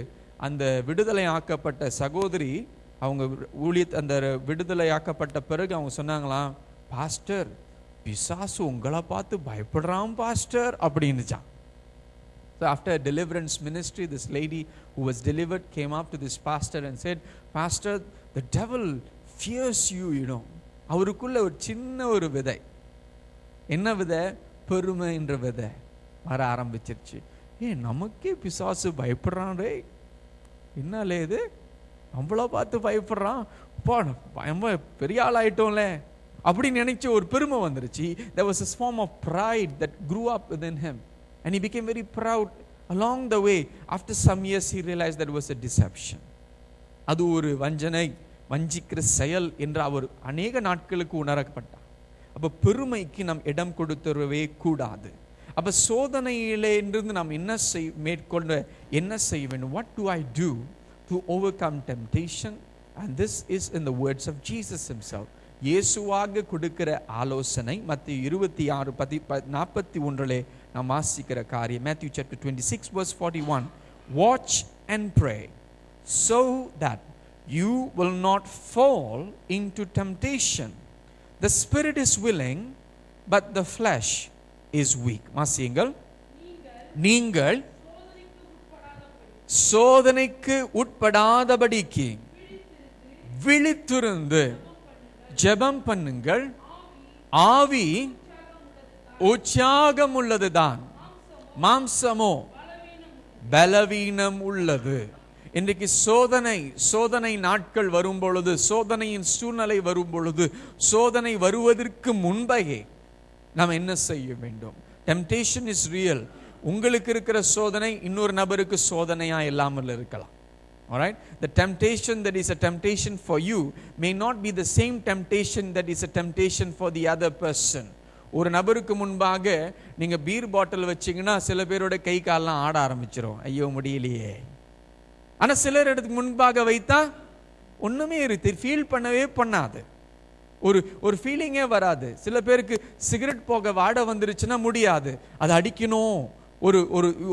Speaker 1: அந்த விடுதலை ஆக்கப்பட்ட சகோதரி, அவங்க அந்த விடுதலை ஆக்கப்பட்ட பிறகு அவங்க சொன்னாங்களாம், பாஸ்டர், பிசாசு உங்களை பார்த்து பயப்படுறான் pastor அப்படின்னுச்சான். So after a deliverance ministry, this lady who was delivered came up to this pastor and said, Pastor, the devil fears you, அவருக்குள்ள ஒரு சின்ன ஒரு விதை, என்ன விதை? பெருமை என்ற விதை வர ஆரம்பிச்சிருச்சு. நமக்கே பிசாசு பயப்படுறான், ரே என்னாலே இது நம்மள பார்த்து பயப்படுறான், அப்பா பெரிய ஆள் ஆயிட்டோம்ல அப்படின்னு நினைச்ச ஒரு பெருமை வந்துருச்சு. There was a form of pride that grew up within him and he became very proud. Along the way, after some years, he realized that it was a deception. அது ஒரு வஞ்சனை, வஞ்சிக்கிற செயல் என்று அவர் அநேக நாட்களுக்கு உணரப்பட்டார். அப்ப பெருமைக்கு நாம் இடம் கொடுத்துறவே கூடாது. அப்ப சோதனையிலே இருந்து நாம் மேற்கொள்ள என்ன செய்ய வேண்டும்? What do I do to overcome temptation? And this is in the words of Jesus himself. இயேசுவாக கொடுக்கிற ஆலோசனை மத்தேயு 26:41 நாம் வாசிக்கிற காரியம். Matthew chapter 26 verse 41. Watch and pray so that you will not fall into temptation. The spirit is willing, but the flesh is weak. வாசியுங்கள். நீங்கள் சோதனைக்கு உட்படாதபடிக்கு விழித்திருந்து ஜெபம் பண்ணுங்கள். ஆவி உற்சாகம் உள்ளதுதான், மாம்சமோ பலவீனம் உள்ளது. இன்றைக்கு சோதனை நாட்கள் வரும் பொழுது, சோதனையின் சூழ்நிலை வரும் பொழுது, சோதனை வருவதற்கு முன்பே நாம் என்ன செய்ய வேண்டும்? Temptation is real. உங்களுக்கு இருக்கிற சோதனை இன்னொரு நபருக்கு சோதனையா இல்லாமல் இருக்கலாம். Alright? The temptation that is a temptation for you may not be the same temptation that is a temptation for the other person. ஒரு நபருக்கு முன்பாக நீங்க பீர் பாட்டில் வச்சீங்கன்னா சில பேரோட கை கால்லாம் ஆட ஆரம்பிச்சிடும், ஐயோ முடியலையே. ஆனா சிலர் இடத்துக்கு முன்பாக வைத்தா ஒண்ணுமே ஃபீல் பண்ணவே பண்ணாது, ஒரு ஃபீலிங்கே வராது. சில பேருக்கு சிகரெட் போக வாட வந்துருச்சுன்னா முடியாது, அதை அடிக்கணும்,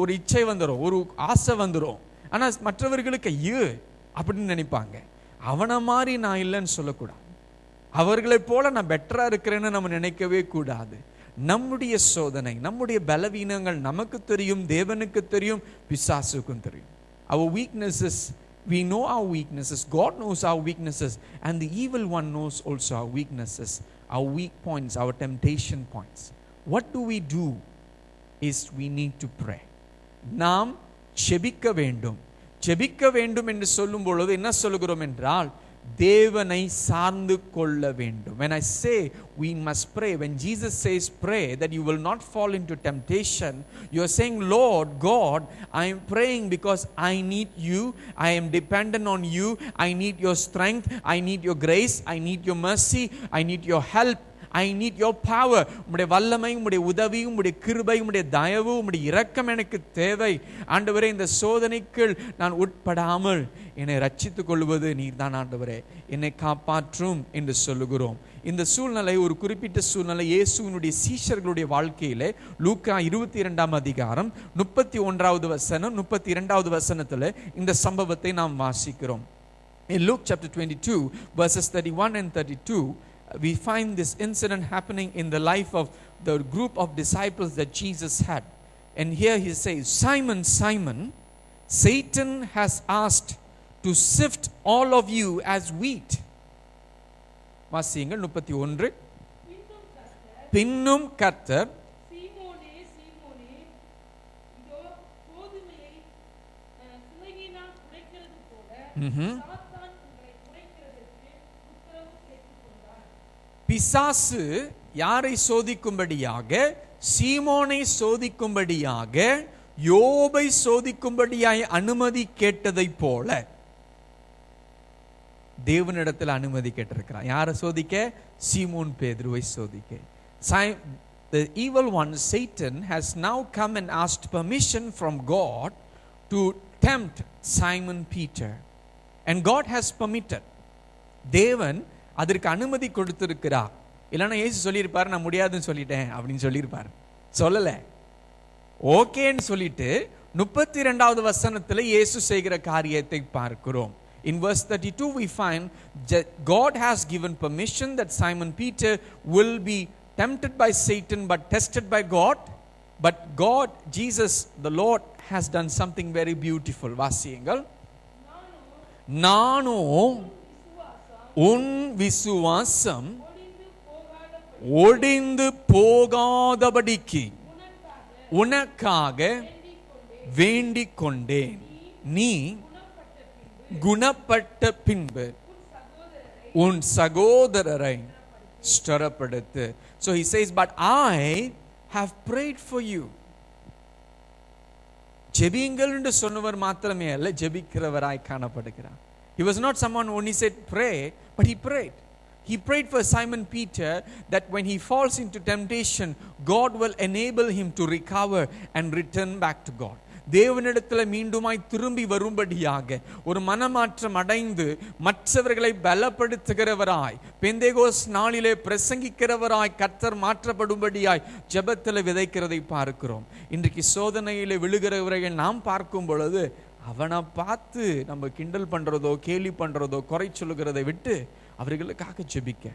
Speaker 1: ஒரு இச்சை வந்துடும், ஒரு ஆசை வந்துடும். ஆனா மற்றவர்களுக்கு ஐயோ அப்படின்னு நினைப்பாங்க. அவனை மாதிரி நான் இல்லைன்னு சொல்லக்கூடாது, அவர்களை போல நான் பெட்டரா இருக்கிறேன்னு நம்ம நினைக்கவே கூடாது. நம்முடைய சோதனை, நம்முடைய பலவீனங்கள் நமக்கு தெரியும், தேவனுக்கு தெரியும், பிசாசுக்கும் தெரியும். Our weaknesses, we know our weaknesses, God knows our weaknesses, and the evil one knows also our weaknesses, our weak points, our temptation points. What do? Is we need to pray. நாம் ஜெபிக்க வேண்டும். ஜெபிக்க வேண்டும் என்று சொல்லும் பொழுது என்ன சொல்கிறோம் என்றால், தேவனை சார்ந்து கொள்ள வேண்டும். When I say we must pray, when Jesus says pray that you will not fall into temptation, you are saying, Lord God, I am praying because I need you, I am dependent on you, I need your strength, I need your grace, I need your mercy, I need your help, I need your power. உம்முடைய வல்லமை, உம்முடைய உதவி, உம்முடைய கிருபை, உம்முடைய தயவு, உம்முடைய இரக்கம் எனக்கு தேவை. ஆண்டவரே, இந்த சோதனைக்குள் நான் உட்படாமல் என்னை ரட்சித்துக் கொள்வது நீர்தான் ஆண்டவரே, என்னை காப்பாற்றும் என்று சொல்லுகிறோம். இந்த சூழ்நிலை ஒரு குறிப்பிட்ட சூழ்நிலை இயேசுவினுடைய சீஷர்களுடைய வாழ்க்கையிலே லூக்கா 22 அதிகாரம் 31வது வசனம் 32வது வசனத்தில் இந்த சம்பவத்தை நாம் வாசிக்கிறோம். In Luke chapter 22 verses 31 and 32, we find this incident happening in the life of the group of disciples that Jesus had. And here he says, Simon, Simon, Satan has asked to sift all of you as wheat. வாசியுங்கள் 31. பின்னும் கர்த்தர்
Speaker 2: சீமோனே சீமோனே, இதோ கோதுமையை சிலையினால் குடைக்கிறது போல சாத்தான் உங்களை குடைக்கிறதற்கு உத்தரவு கேட்டுக்கொண்டார்.
Speaker 1: பிசாசு யாரை சோதிக்கும்படியாக? சீமோனை சோதிக்கும்படியாக, யோபை சோதிக்கும்படியாய் அனுமதி கேட்டதை போல தேவனிடத்தில் அனுமதி கேட்டிருக்கிறார். யாரை சோதிக்க? சீமோன் பேதுருவை சோதிக்க. The evil one, Satan, has now come and asked permission from God to tempt Simon Peter. And God has permitted. தேவன் அதற்கு அனுமதி கொடுத்திருக்கிறார். இல்லைன்னா ஏசு சொல்லியிருப்பார், நான் முடியாதுன்னு சொல்லிட்டேன் அப்படின்னு சொல்லியிருப்பார். சொல்லல, ஓகேன்னு சொல்லிட்டு 32வது வசனத்தில் இயேசு செய்கிற காரியத்தை பார்க்கிறோம். In verse 32 we find that God has given permission that Simon Peter will be tempted by Satan but tested by God. But God, Jesus, the Lord, has done something very beautiful. வாசியுங்கள். நானோ உன் விசுவாசம் ஒடிந்து போகாதபடிக்கு உனக்காக வேண்டிக் கொண்டேன். நீ குணப்பட்ட பின்பு உன் சகோதரரை ஸ்திரப்படுத்து. So he says, but I have prayed for you. ஜெபியுங்கள் என்று சொன்னவர் மாத்திரமே அல்ல, ஜெபிக்கிறவராய் காணப்படுகிறார். He was not someone who only said pray, but he prayed. He prayed for Simon Peter that when he falls into temptation, God will enable him to recover and return back to God. தேவனிடத்தில் மீண்டுமாய் திரும்பி வரும்படியாக ஒரு மனமாற்றம் அடைந்து மற்றவர்களை பலப்படுத்துகிறவராய், பெந்தேகோஸ் நாளிலே பிரசங்கிக்கிறவராய் கர்த்தர் மாற்றப்படும்படியாய் ஜெபத்தில் விதைக்கிறதை பார்க்கிறோம். இன்றைக்கு சோதனையிலே விழுகிறவர்கள் நாம் பார்க்கும் பொழுது அவனை பார்த்து நம்ம கிண்டல் பண்றதோ கேலி பண்றதோ குறை சொல்லுகிறதை விட்டு அவர்களுக்காக ஜெபிக்க,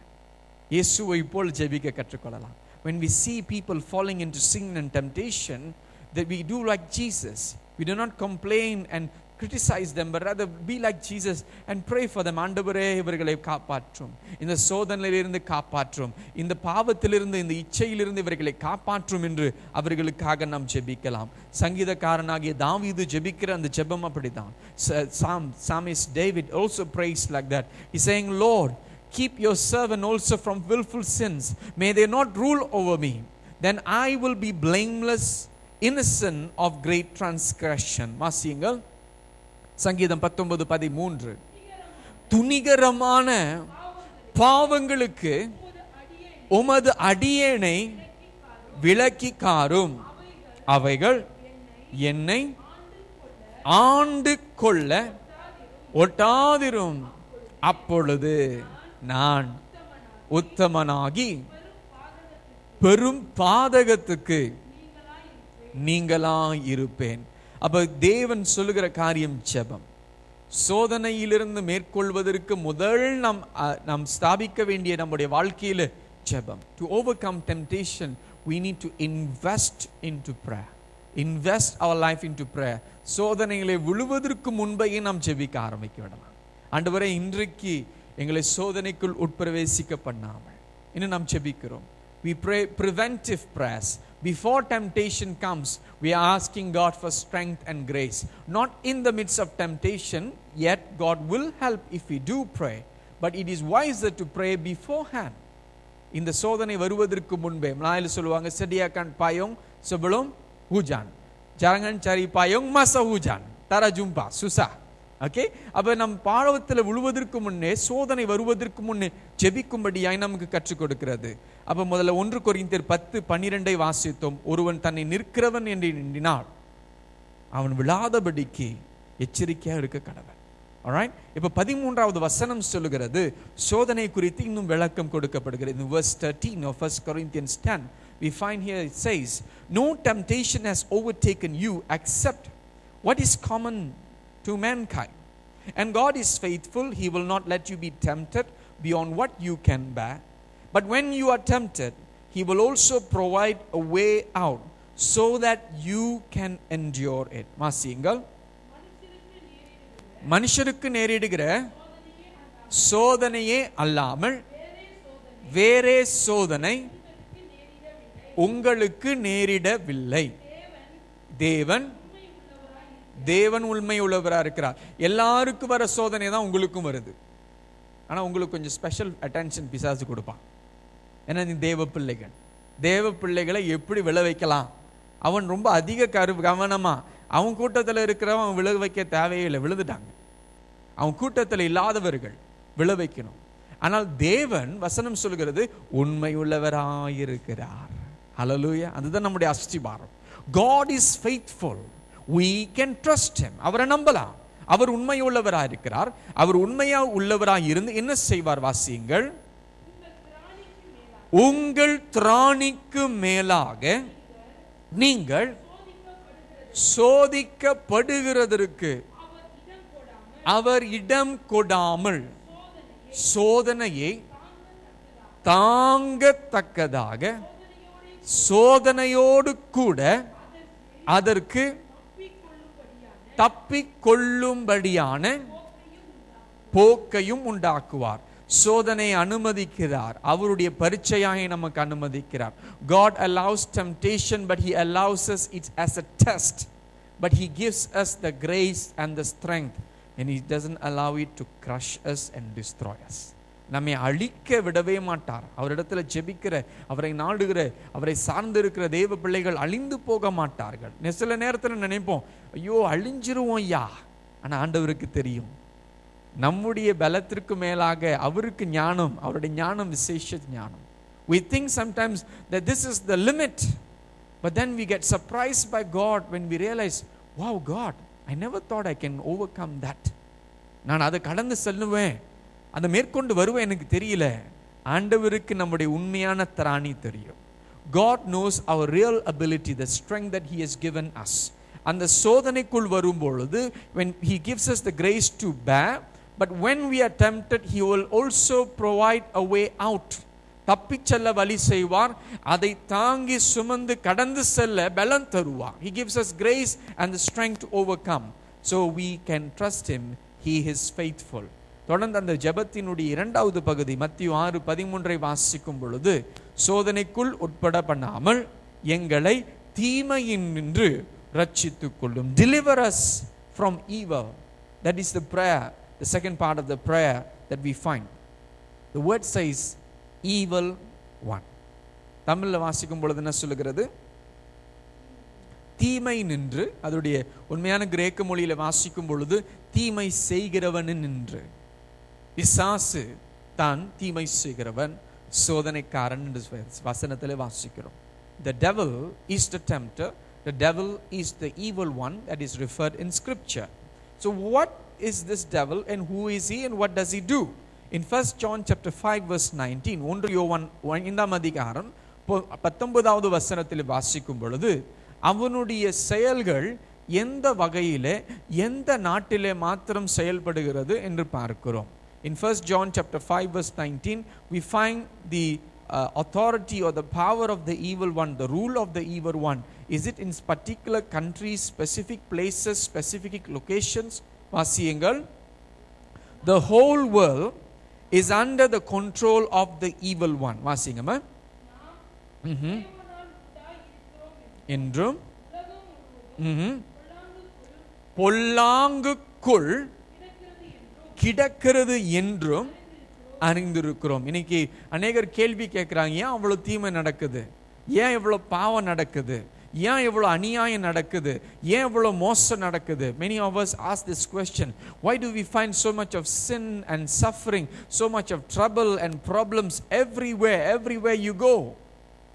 Speaker 1: இயேசுவை போல் ஜெபிக்க கற்றுக்கொள்ளலாம். When we see people falling into sin and temptation, that we do like Jesus. We do not complain and criticize them, but rather be like Jesus and pray for them. ஆண்டவரே, இவர்களை காப்பாற்றும், இந்த சோதனையிலிருந்து காப்பாற்றும், இந்த பாவத்திலிருந்து இந்த இச்சையிலிருந்து இவர்களை காப்பாற்றும் என்று அவர்களுக்காக நாம் ஜெபிக்கலாம். சங்கீதக்காரனாகிய தாவீது ஜெபிக்கிற அந்த ஜெபம் அப்படிதான். Psalmist David also prays like that. He's saying, Lord, keep your servant also from willful sins. May they not rule over me. Then I will be blameless, innocent of great transgression. வாசியுங்கள். சங்கீதம் 19:13. துணிகரமான பாவங்களுக்கு உமது அடியேனை விலக்கி காரும், அவைகள் என்னை ஆண்டு கொள்ள ஒட்டாதிரும், அப்பொழுது நான் உத்தமனாகி பெரும் பாதகத்துக்கு நீங்களாய் இருப்பேன். அப்ப தேவன் சொல்லுகிற காரியம் ஜெபம். சோதனையிலிருந்து மேற்கொள்வதற்கு முதல் நாம் ஸ்தாபிக்க வேண்டிய நம்முடைய வாழ்க்கையில ஜெபம். To overcome temptation, we need to invest into prayer. Invest our life into prayer. சோதனைகளை விழுவதற்கு முன்பே நாம் ஜெபிக்க ஆரம்பிக்க விடலாம். ஆண்டவரே, இன்றைக்கு எங்களை சோதனைக்குள் உட்பிரவேசிக்க பண்ணாமல் இன்னும் நாம் ஜெபிக்கிறோம். We pray preventive prayers. Before temptation comes, we are asking God for strength and grace. Not in the midst of temptation, yet God will help if we do pray. but it is wiser to pray beforehand. இந்த சோதனை வருவதற்கு முன்பே மலாயில் சொல்லுவாங்க sediakan payung sebelum hujan, jangan cari payung masa hujan, tara jumpa, susah. Okay, அப்ப நம் பாவத்தில் விழுவதற்கு முன்னே, சோதனை வருவதற்கு முன்னே ஜெபிக்கும்படியாய் நமக்கு கற்றுக் கொடுக்கிறது. அப்ப முதல்ல 1 கொரிந்தியர் 10:12 வாசித்தோம். ஒருவன் தன்னை நிற்கிறவன் என்று எண்ணினால் அவன் விழாதபடிக்கு எச்சரிக்கையா இருக்க கடவன். alright, இப்ப 13வது வசனம் சொல்லுகிறது சோதனை குறித்து இன்னும் விளக்கம் கொடுக்கப்படுகிறது. in verse 13 of 1 Corinthians 10 we find here it says, no temptation has overtaken you except what is common to mankind, and God is faithful, he will not let you be tempted beyond what you can bear, but when you are tempted he will also provide a way out so that you can endure it. வாசியுங்கள். மனுஷருக்கு நேரிடுகிற சோதனையே அல்லாமல் வேறே சோதனை உங்களுக்கு நேரிடவில்லை. தேவன் உண்மை உள்ளவரா இருக்கிறார். எல்லாருக்கும் வர சோதனை தான் உங்களுக்கும் வருது. ஆனா உங்களுக்கு கொஞ்சம் ஸ்பெஷல் அட்டென்ஷன் பிசாசு கொடுப்பான். ஏன்னா நீ தேவ பிள்ளைகளை எப்படி விழ வைக்கலாம், அவன் ரொம்ப அதிக கவனமா, அவன் கூட்டத்தில் இருக்கிறவன் அவன் விழ வைக்க தேவையில்லை, விழுந்துட்டாங்க. அவன் கூட்டத்தில் இல்லாதவர்கள் விழ வைக்கணும். ஆனால் தேவன் வசனம் சொல்கிறது உண்மை உள்ளவராயிருக்கிறார். ஹல்லேலூயா, அதுதான் நம்முடைய அஸ்திபாரம். God is faithful, we can trust him. அவரை நம்பலாம். அவர் உண்மை உள்ளவராக இருக்கிறார். அவர் உண்மையா உள்ளவராக இருந்து என்ன செய்வார்? வாசியுங்கள். உங்கள் திராணிக்கு மேலாக நீங்கள் சோதிக்கப்படுகிறதற்கு அவர் இடம் கொடாமல் சோதனையை தாங்கத்தக்கதாக சோதனையோடு கூட அதற்கு தப்பிக்கொள்ளும்படியான போக்கையும் உண்டாக்குவார். சோதனை அனுமதிக்கிறார், அவருடைய பரீட்சையாக நமக்கு அனுமதிக்கிறார். God allows temptation, but he allows us it as a test, but he gives us the grace and the strength, and he doesn't allow it to crush us and destroy us. நம்மை அழிக்க விடவே மாட்டார். அவரிடத்துல ஜெபிக்கிற, அவரை நாடுகிற, அவரை சார்ந்து இருக்கிற தேவ பிள்ளைகள் அழிந்து போக மாட்டார்கள். சில நேரத்தில் நினைப்போம், ஐயோ அழிஞ்சிருவோம் ஐயா. ஆனா ஆண்டவருக்கு தெரியும் நம்முடைய பலத்திற்கு மேலாக அவருக்கு ஞானம், அவருடைய ஞானம் விசேஷ ஞானம். We think sometimes that this is the limit, but then we get surprised by God when we realize, wow God, I never thought I can overcome that. நான் அதை கடந்து செல்லுவேன், அதை மேற்கொண்டு வருவேன், எனக்கு தெரியல. ஆண்டவருக்கு நம்முடைய உண்மையான திராணி தெரியும். God knows our real ability, the strength that he has given us. அந்த சோதனைக்குள் வரும்பொழுது when he gives us the grace to bear, but when we are tempted he will also provide a way out. தப்பிச் செல்ல வழி செய்வார், அதை தாங்கி சுமந்து கடந்து செல்ல பலன் தருவார். He gives us grace and the strength to overcome, so we can trust him, he is faithful. தொடர்ந்து அந்த ஜெபத்தினுடைய 2வது பகுதி மத்தேயு 6:13 வாசிக்கும் பொழுது, சோதனைக்குள் உட்பட பண்ணாமல் எங்களை தீமையினின்று ரட்சித்துக் கொள்ளும். Deliver us from evil. That is the prayer, the second part of the prayer that we find. The word says evil one. தமிழ்ல வாசிக்கும் பொழுது என்ன சொல்லுகிறது? தீமை நின்று, அதோடைய உண்மையான கிரேக்க மொழியில வாசிக்கும் பொழுது தீமை செய்கிறவன் நின்று. பிசாசு தான் தீமை செய்கிறவன், சோதனைக்காரன் என்று வசனத்திலே வாசிக்கிறோம். The devil is the tempter, the devil is the evil one that is referred in scripture. So what is this devil and who is he and what does he do? In 1 John chapter 5 verse 19, 1 யோவான் 5ஆம் அதிகாரம் 19வது வசனத்தில் வாசிக்கும் பொழுது, அவனுடைய செயல்கள் எந்த வகையிலே எந்த நாட்டிலே மாத்திரம் செயல்படுகிறது என்று பார்க்கிறோம். In 1 John chapter 5 verse 19 we find the authority or the power of the evil one, the rule of the evil one. Is it in particular countries, specific places, specific locations? வாசியுங்கள். The whole world is under the control of the evil one. வாசிங்கம்மா. என்றும் பொல்லாங்குக்குள் கிடக்கிறது என்றும் அறிந்திருக்கிறோம். இன்னைக்கு அநேகர் கேள்வி கேட்கிறாங்க, ஏன் அவ்வளவு தீமை நடக்குது, ஏன் இவ்வளவு பாவம் நடக்குது, ஏன் இவ்வளவு அநியாயம் நடக்குது, ஏன் இவ்வளவு மோசம் நடக்குது. Many of us ask this question, why do we find so much of sin and suffering, so much of trouble and problems everywhere you go?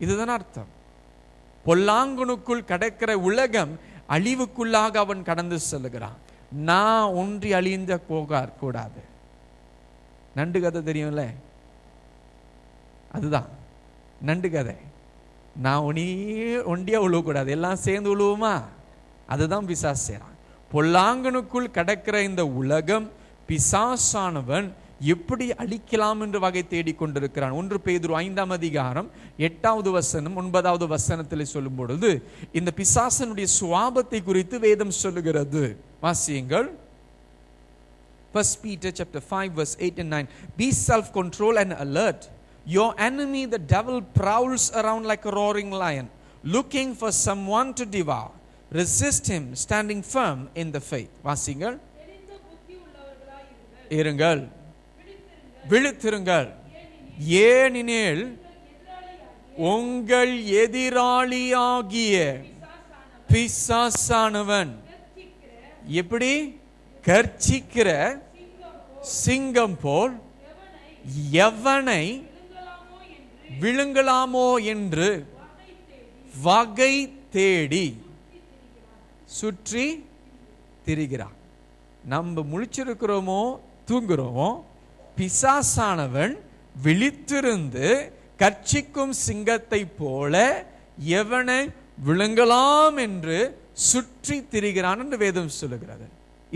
Speaker 1: இதுதான் அர்த்தம். பொல்லாங்கனுக்குள் கடக்கிற உலகம் அழிவுக்குள்ளாக அவன் கடந்து செல்கிறான். நான் ஒன்றி அழிந்த கூடாது. நண்டு கதை தெரியும்ல, அதுதான் நண்டு கதை. நான் ஒண்டியா உழுவக்கூடாது, எல்லாம் சேர்ந்து உழுவுமா? அதுதான் பிசாசு செய்றான். பொல்லாங்கனுக்குள் கடக்கிற இந்த உலகம் பிசாசானவன் எப்படி அழிக்கலாம் என்று வகை தேடிக்கொண்டிருக்கிறான். 1 பேதுரு 5ஆம் அதிகாரம் 8வது வசனம் 9வது வசனத்தில் சொல்லும் பொழுது இந்த பிசாசனுடைய சுவாபத்தை குறித்து வேதம் சொல்லுகிறது. வாசியுங்கள். 1 Peter chapter 5 verse 8 and 9. Be self-controlled and alert. Your enemy the devil prowls around like a roaring lion, looking for someone to devour. Resist him, standing firm in the faith. வாசியுங்கள். இருங்கள், விழித்திருங்கள், ஏனெனில் உங்கள் எதிராளியாகிய பிசாசானவன் எப்படி கர்ச்சிக்கிற சிங்கம் போல் எவனை விழுங்கலாமோ என்று வகை தேடி சுற்றி திரிகிறான். நம்ம முழிச்சிருக்கிறோமோ தூங்குறோமோ, பிசாசானவன் விழித்திருந்து கர்ச்சிக்கும் சிங்கத்தை போல எவனை விழுங்கலாம் என்று சுற்றி திரிகிறான் என்று வேதம் சொல்லுகிறது.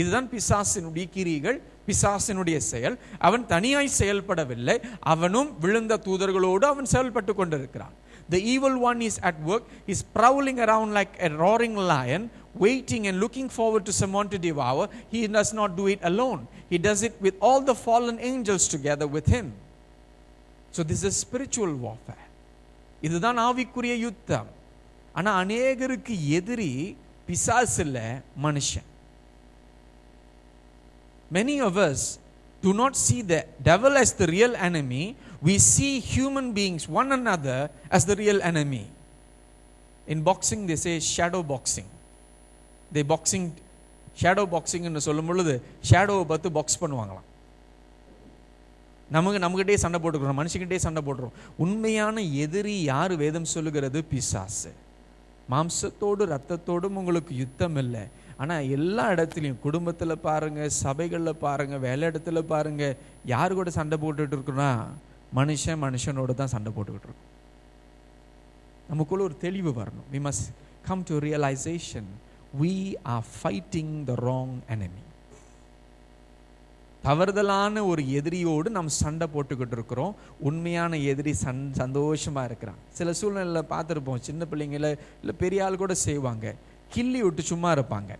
Speaker 1: இதுதான் பிசாசினுடைய கிரிகள், பிசாசினுடைய செயல். அவன் தனியாய் செயல்படவில்லை, அவனும் விழுந்த தூதர்களோடு அவன் செயல்பட்டு கொண்டிருக்கிறான். The evil one is at work. He's prowling around like a roaring lion, waiting and looking forward to someone to devour. He does not do it alone. He does it with all the fallen angels together with him. So this is spiritual warfare. இதுதான் ஆவிக்குரிய யுத்தம். ஆனா அநேகருக்கு எதிரி பிசாசு இல்ல, மனுஷன். Many of us do not see the devil as the real enemy. We see human beings, one another, as the real enemy. In boxing they say shadow boxing. They boxing, shadow boxing என்று சொல்லும் பொழுது ஷேடோவை பார்த்து பாக்ஸ் பண்ணுவாங்களாம். நமக்கிட்டே சண்டை போட்டுக்கிறோம், மனுஷங்கிட்டே சண்டை போட்டுறோம். உண்மையான எதிரி யார்? வேதம் சொல்லுகிறது பிசாசு. மாம்சத்தோடு ரத்தத்தோடும் உங்களுக்கு யுத்தம் இல்லை. ஆனால் எல்லா இடத்துலையும், குடும்பத்தில் பாருங்க, சபைகளில் பாருங்க, வேலை இடத்துல பாருங்க, யாரு கூட சண்டை போட்டுட்டு இருக்கோம்னா மனுஷனோட தான் சண்டை போட்டுக்கிட்டு இருக்கோம். நமக்குள்ள ஒரு தெளிவு வரணும். We must come to a realization we are fighting the wrong enemy. தவறுதலான ஒரு எதிரியோடு நாம் சண்டை போட்டுக்கிட்டு இருக்கிறோம். உண்மையான எதிரி சந்தோஷமா இருக்கிறான். சில சூழ்நிலையில் பார்த்துருப்போம், சின்ன பிள்ளைங்கள இல்லை பெரிய ஆள் கூட செய்வாங்க, கிள்ளி விட்டு சும்மா இருப்பாங்க.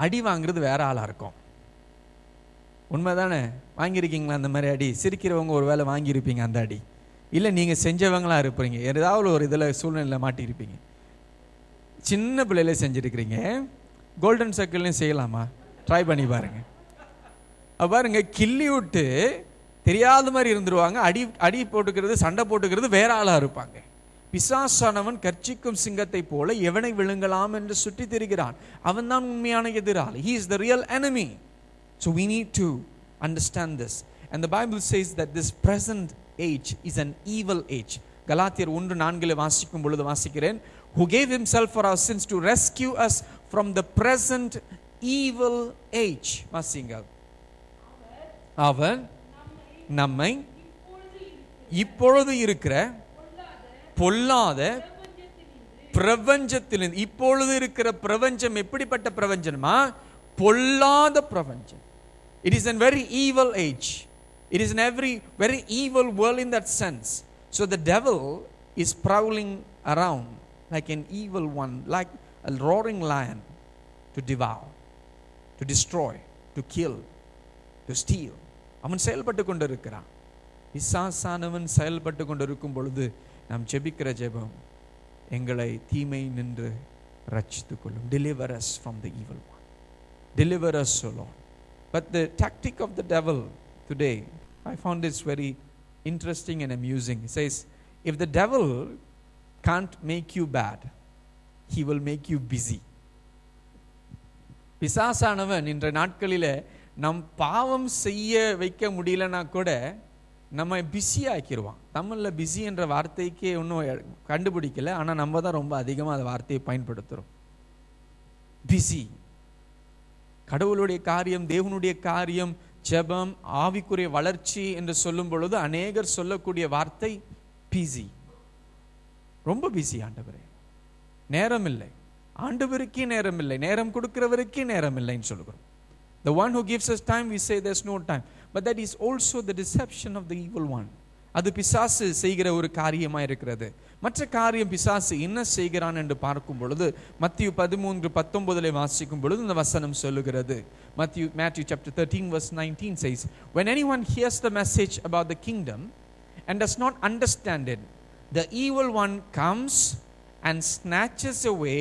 Speaker 1: அடி வாங்குறது வேற ஆளா இருக்கும். உண்மைதானே? வாங்கியிருக்கீங்களா அந்த மாதிரி அடி? சிரிக்கிறவங்க ஒரு வேளை வாங்கியிருப்பீங்க அந்த அடி, இல்லை நீங்கள் செஞ்சவங்களா இருப்பீங்க, ஏதாவது ஒரு இதில் சூழ்நிலையில் மாட்டியிருப்பீங்க. சின்ன பிள்ளையில செஞ்சுருக்கிறீங்க, கோல்டன் சர்க்கிள்லையும் செய்யலாமா? ட்ரை பண்ணி பாருங்க. பாருங்க, கிள்ளி விட்டு தெரியாத மாதிரி இருந்துருவாங்க. அடி போட்டுக்கிறது, சண்டை போட்டுக்கிறது வேற ஆளா இருப்பாங்க. பிசாசானவன் கர்ச்சிக்கும் சிங்கத்தை போல எவனை விழுங்கலாம் என்று சுற்றி திரிகிறான். அவன் தான் உண்மையான எதிராளி. He is the real enemy. So we need to understand this. And the Bible says that this present age is an evil age. கலாத்தியர் 1:4 வாசிக்கும் பொழுது வாசிக்கிறேன், who gave himself for our sins to rescue us from the present evil age. வாசிங்கள். அவன் நம்மை இப்பொழுது இருக்கிற பொல்லாத பிரபஞ்சத்திலிருந்து, இப்பொழுது இருக்கிற பிரபஞ்சம் எப்படிப்பட்ட பிரபஞ்சமா? பொல்லாத பிரபஞ்சம். It is a very evil age. It is an very evil world in that sense. So the devil is prowling around like an evil one, like a roaring lion, to devour, to destroy, to kill, to steal. அவன் செயல்பட்டு கொண்டிருக்கிறான். பிசாசானவன் செயல்பட்டு கொண்டிருக்கும் பொழுது நாம் ஜெபிக்கிற ஜெபம், எங்களை தீமை நின்று ரட்சித்துக் கொள்ளும். Deliver us from the evil one. Deliver us, O Lord. But the tactic of the devil, today. I found this very interesting and amusing. It says, if the devil can't make you bad, he will make you busy. பிசாசானவன் இன்ற நாட்களில் நம் பாவம் செய்ய வைக்க முடியலன்னா கூட நம்ம பிஸி ஆக்கிடுவான். தமிழில் பிஸி என்ற வார்த்தைக்கு ஒன்றும் கண்டுபிடிக்கல, ஆனால் நம்ம தான் ரொம்ப அதிகமாக அந்த வார்த்தையை பயன்படுத்துகிறோம். பிஸி. கடவுளுடைய காரியம், தேவனுடைய காரியம், ஜெபம், ஆவிக்குரிய வளர்ச்சி என்று சொல்லும் பொழுது அநேகர் சொல்லக்கூடிய வார்த்தை பிஸி. ரொம்ப பிஸி ஆண்டவரே, நேரம் இல்லை, ஆண்டவருக்கே நேரம் இல்லை, நேரம் கொடுக்கிறவருக்கே நேரம் இல்லைன்னு சொல்லுகிறோம். The one who gives us time, we say there's no time. But that is also the deception of the evil one. அது பிசாசு செய்கிற ஒரு காரியமாக இருக்கிறது. மற்ற காரியம் பிசாசு என்ன செய்கிறான் என்று பார்க்கும் பொழுது மத்திய 13:19 வாசிக்கும் பொழுது இந்த வசனம் சொல்லுகிறது. Matthew chapter 13 verse 19 says, when anyone hears the message about the kingdom and does not understand it, the evil one comes and snatches away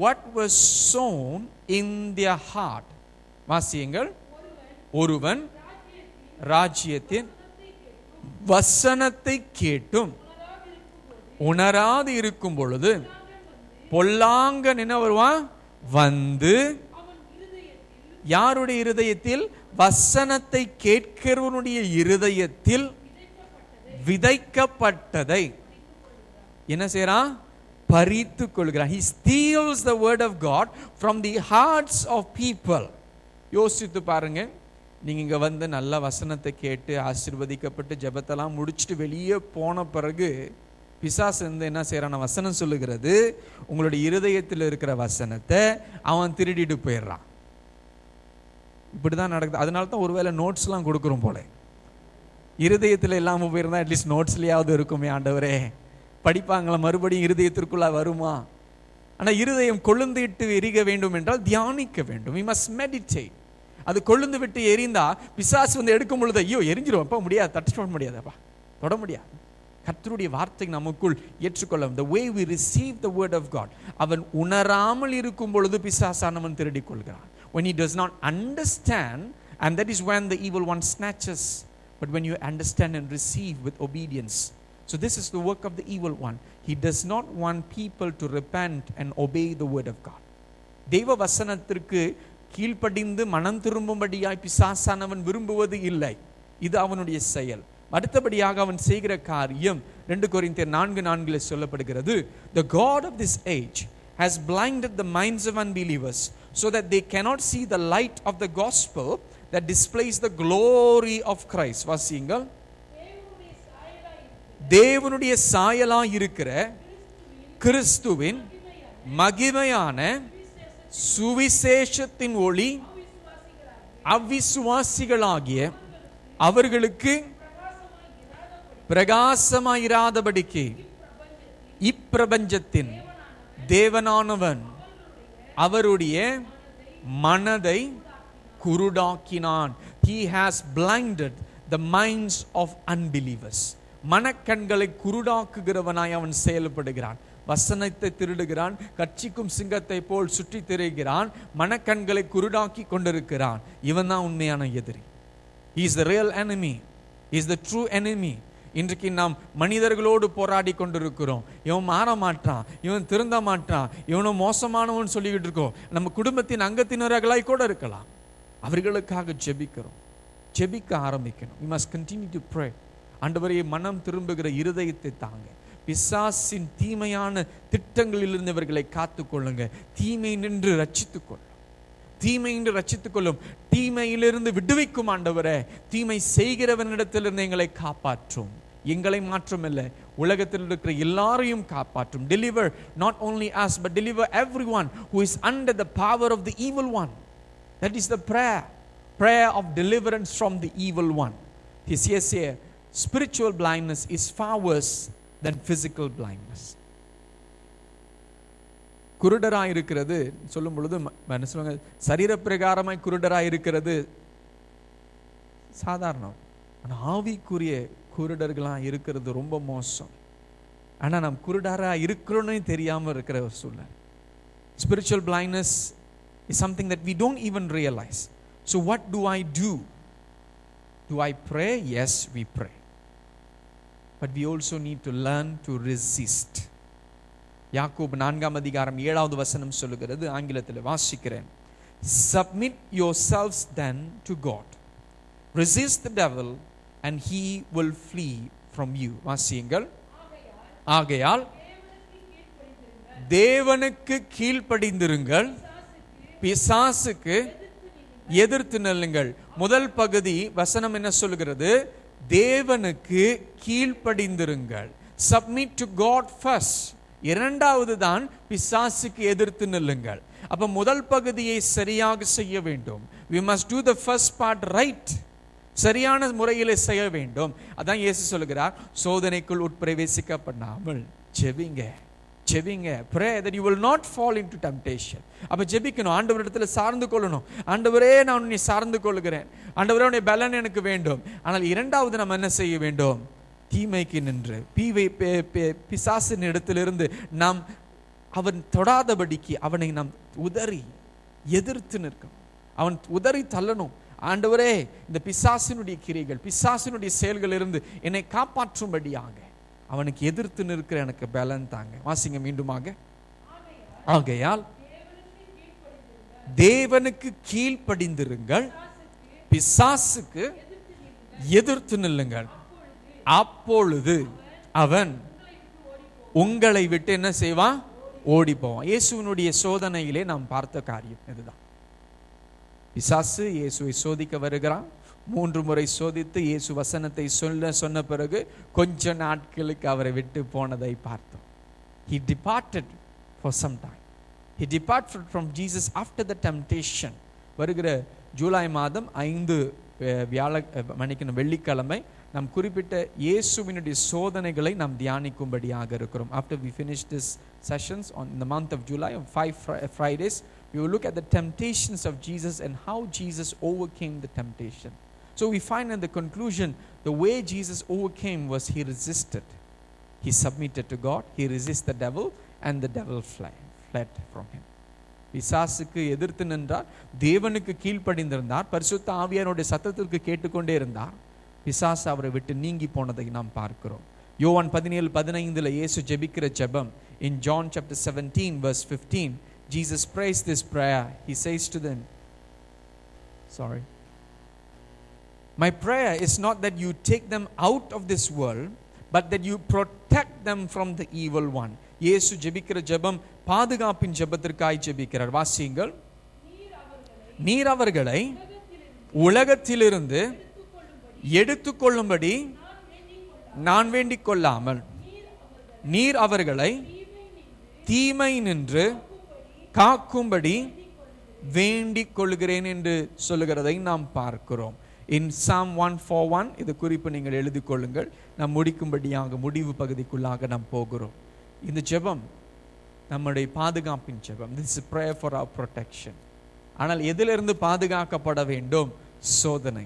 Speaker 1: what was sown in their heart. வாசியுங்கள். ஒருவன் ராஜ்யத்தின் வசனத்தை கேட்டும் உணராது இருக்கும் பொழுது பொல்லாங்கன் என்ன வருவான்? வந்து யாருடைய இருதயத்தில்? வசனத்தை கேட்கிறவனுடைய இருதயத்தில் விதைக்கப்பட்டதை என்ன செய்றான்? பறித்து கொள்கிறான். He steals the word of God from the hearts of people. யோசித்து பாருங்க, நீங்க இங்க வந்து நல்ல வசனத்தை கேட்டு ஆசீர்வதிக்கப்பட்டு ஜெபத்தெல்லாம் முடிச்சுட்டு வெளியே போன பிறகு பிசாசு வந்து என்ன செய்யறான்? வசனம் சொல்லுகிறது, உங்களுடைய இருதயத்தில் இருக்கிற வசனத்தை அவன் திருடிட்டு போயிடுறான். இப்படிதான் நடக்குது. அதனால தான் ஒருவேளை நோட்ஸ்லாம் கொடுக்குறோம் போல. இருதயத்தில் இல்லாமல் போயிருந்தா அட்லீஸ்ட் நோட்ஸ்லயாவது இருக்குமே. ஆண்டவரே, படிப்பாங்களா? மறுபடியும் இருதயத்திற்குள்ள வருமா? ஆனால் இருதயம் கொழுந்திட்டு எரிக வேண்டும் என்றால் தியானிக்க வேண்டும். we must meditate. அது கொழுந்து விட்டு எரிந்தா பிசாசு வந்து எடுக்கும் பொழுது ஐயோ எரிஞ்சிரும், அப்போ முடியாது, டச் பண்ண முடியாதப்பா, தொட முடியாது. கர்த்தருடைய வார்த்தை நமக்குள் ஏற்றுக்கொள்ள the way we receive the word of God. அவன் உணராமல் இருக்கும் பொழுது பிசாசானவன் திருடிக் கொள்கிறான். when he does not understand, and that is when the evil one snatches. But when you understand and receive with obedience, so this is the work of the evil one. He does not want people to repent and obey the word of God. தேவ வசனத்திற்கு கீழ்ப்படிந்து மனம் திரும்பும்படியாய் பிசாசானவன் விரும்புவது இல்லை. இது அவனுடைய செயல். அடுத்தபடியாக அவன் செய்கிற காரியம் 2 கொரிந்தியர் 4:4 சொல்லப்படுகிறது, the god of this age has blinded the minds of unbelievers so that they cannot see the light of the gospel that displays the glory of Christ. வாசியுங்கள். தேவனுடைய சாயலாய் இருக்கிற கிறிஸ்துவின் மகிமையான சுவிசேஷத்தின் ஒளி அவிசுவாசிகளாகிய அவர்களுக்கு பிரகாசமாயிராதபடிக்கு இப்பிரபஞ்சத்தின் தேவனானவன் அவருடைய மனதை குருடாக்கினான். He has blinded the minds of unbelievers. மனக்கண்களை குருடாக்குகிறவனாய் அவன் செயல்படுகிறான். வசனத்தை திருடுகிறான், கட்சிக்கும் சிங்கத்தை போல் சுற்றி திரிகிறான், மனக்கண்களை குருடாக்கி கொண்டிருக்கிறான். இவன் தான் உண்மையான எதிரி. He is the real enemy. He is the true enemy. இன்றைக்கு நாம் மனிதர்களோடு போராடி கொண்டிருக்கிறோம். இவன் மாற மாட்டான், இவன் திருந்த மாட்டான், இவனும் மோசமானவன் சொல்லிக்கிட்டு இருக்கோம். நம்ம குடும்பத்தின் அங்கத்தினர்களாய் கூட இருக்கலாம். அவர்களுக்காக ஜெபிக்கிறோம், ஜெபிக்க ஆரம்பிக்கணும். We must continue to pray. ஆண்டவரே, மனம் திரும்புகிற இருதயத்தை தாங்க. பிசாசின் தீமையான திட்டங்களிலிருந்து இவர்களை காத்துக்கொள்ளுங்க. தீமை நின்று ரட்சித்துக் கொள்ளும், தீமை நின்று ரட்சித்துக் கொள்ளும். தீமையிலிருந்து விடுவிக்கும் ஆண்டவரே. தீமை செய்கிறவனிடத்திலிருந்து எங்களை காப்பாற்றும். எங்களை மாற்றமில்லை, உலகத்தில் இருக்கிற எல்லாரையும் காப்பாற்றும். Deliver not only us but deliver everyone who is under the power of the evil one. That is the prayer of deliverance from the evil one. He says here, spiritual blindness is far worse than physical blindness. குருடராய் இருக்கிறது சொல்லும் பொழுது சொல்லுவாங்க, சரீர பிரகாரமாய் குருடராய் இருக்கிறது சாதாரணம். ஆனால் ஆவிக்குரிய குருடர்களாக இருக்கிறது ரொம்ப மோசம். ஆனால் நாம் குருடராக இருக்கிறோன்னு தெரியாமல் இருக்கிற ஒரு சூழ்நிலை. Spiritual blindness is something that we don't even realize. So what do I do? Do I pray? Yes, we pray. But we also need to learn to resist. யாக்கோபு 4ஆம் அதிகாரம் 7வது வசனம் சொல்லுகிறது, ஆங்கிலத்தில் வாசிக்கிறேன். Submit yourselves then to God. Resist the devil and he will flee from you. வாசியுங்கள். ஆகையால் தேவனுக்கு கீழ்ப்படிந்திருங்கள், பிசாசுக்கு எதிர்த்து நில்லுங்கள். முதல் பகுதி வசனம் என்ன சொல்கிறது? தேவனுக்கு கீழ்ப்படிந்திருங்கள். Submit to God first. இரண்டாவது தான் பிசாசுக்கு எதிர்த்து நில்லுங்கள். அப்ப முதல் பகுதியை சரியாக செய்ய வேண்டும். We must do the first part right. சரியான முறையில் செய்ய வேண்டும். அதான் இயேசு சொல்கிறார், சோதனைக்குள் உட்பிரவேசிக்கப்படாமல் ஜெபிங்க, ஜெபிங்க. Pray that you will not fall into temptation. அப்ப ஜெபிக்கணும், ஆண்டவரிடத்தில் சார்ந்து கொள்ளணும். ஆண்டவரே, நான் உன்னை சார்ந்து கொள்கிறேன், ஆண்டவரே உன்னுடைய பலன் எனக்கு வேண்டும். ஆனால் இரண்டாவது நம்ம என்ன செய்ய வேண்டும்? தீமைக்கு நின்று பிசாசின் இடத்திலிருந்து நாம் அவன் தொடாதபடிக்கு அவனை நாம் உதறி எதிர்த்து நிற்கணும். அவன் உதறி தள்ளணும். ஆண்டவரே, இந்த பிசாசினுடைய கிரியைகள், பிசாசினுடைய செயல்கள் இருந்து என்னை காப்பாற்றும்படியாக அவனுக்கு எதிர்த்து நிற்கிற எனக்கு பலன் தாங்க. வாசிங்க மீண்டுமாக. ஆகையால் தேவனுக்கு கீழ்ப்படிந்திருங்கள், பிசாசுக்கு எதிர்த்து நில்லுங்கள். அப்பொழுது அவன் உங்களை விட்டு என்ன செய்வான்? ஓடி போவான். இயேசுவினுடைய சோதனையிலே நாம் பார்த்த காரியம் இதுதான். பிசாசு இயேசுவை சோதிக்க வருகிறான். 3 முறை சோதித்து இயேசு வசனத்தை சொன்ன பிறகு கொஞ்ச நாட்களுக்கு அவரை விட்டு போனதை பார்த்தோம். He departed for some time. He departed from Jesus after the temptation. வருகிற ஜூலை மாதம் 5 வெள்ளிக்கிழமை நாம் குறிப்பிட்ட இயேசுவினுடைய சோதனைகளை நாம் தியானிக்கும்படியாக இருக்கிறோம். After we finish this sessions on the month of July on 5 Fridays, we will look at the temptations of Jesus and how Jesus overcame the temptation. So we find in the conclusion, the way Jesus overcame was he resisted. He submitted to God, he resisted the devil, and the devil fled from him. பிசாசுக்கு எதிர்த்து நின்றார், தேவனுக்கு கீழ்ப்படிந்திருந்தார், பரிசுத்த ஆவியானுடைய சத்தத்திற்கு கேட்டுக்கொண்டே இருந்தார். பிசாசு அவரை விட்டு நீங்கி போனதை நாம் பார்க்கிறோம். யோவான் 17:15 இயேசு ஜெபிக்கிற ஜெபம். In John chapter 17 verse 15, Jesus prays this prayer. He says to them, my prayer is not that you take them out of this world, but that you protect them from the evil one. இயேசு ஜெபிக்கிற ஜெபம் பாதுகாப்பின் ஜெபத்திற்காய் ஜெபிக்கிறார். வாசியுங்கள். நீர் அவர்களை உலகத்திலிருந்து எடுத்துக்கொள்ளும்படி நான் வேண்டிக் கொள்ளாமல், நீர் அவர்களை தீமை நின்று காக்கும்படி வேண்டிக் கொள்கிறேன் என்று சொல்லுகிறதை நாம் பார்க்கிறோம். In Psalm 141, இது குறிப்பு நீங்கள் எழுதிக் கொள்ளுங்கள். நாம் முடிக்கும்படியாக முடிவு பகுதிக்குள்ளாக நாம் போகிறோம். இந்த ஜெபம் நம்முடைய பாதுகாப்பின் ஜெபம். This is prayer for our protection. ஆனால் எதிலிருந்து பாதுகாக்கப்பட வேண்டும்? சோதனை.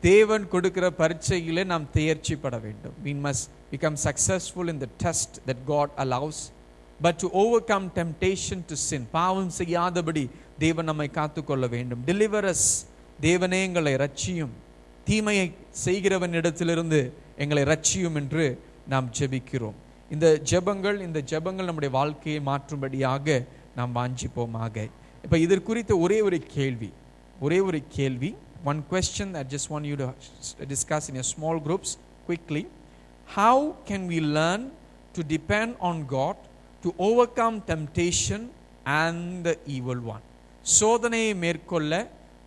Speaker 1: தேவன் கொடுக்கிற பரீட்சையிலே நாம் தேர்ச்சி பெற வேண்டும். We must become successful in the test that God allows, but to overcome temptation to sin, பாவம் செய்யாதபடி தேவன் நம்மை காத்துக்கொள்ள வேண்டும். Deliver us, தேவனே எங்களை ரட்சியும், தீமையை செய்கிறவன் இடத்திலிருந்து எங்களை ரட்சியும் என்று நாம் ஜெபிக்கிறோம். இந்த ஜெபங்கள் நம்முடைய வாழ்க்கையை மாற்றும்படியாக நாம் வாஞ்சிப்போமாக. இப்போ இதற்கு குறித்த ஒரே ஒரு கேள்வி, one question that I just want you to discuss in your small groups quickly. How can we learn to depend on God to overcome temptation and the evil one? சோதனையை மேற்கொள்ள,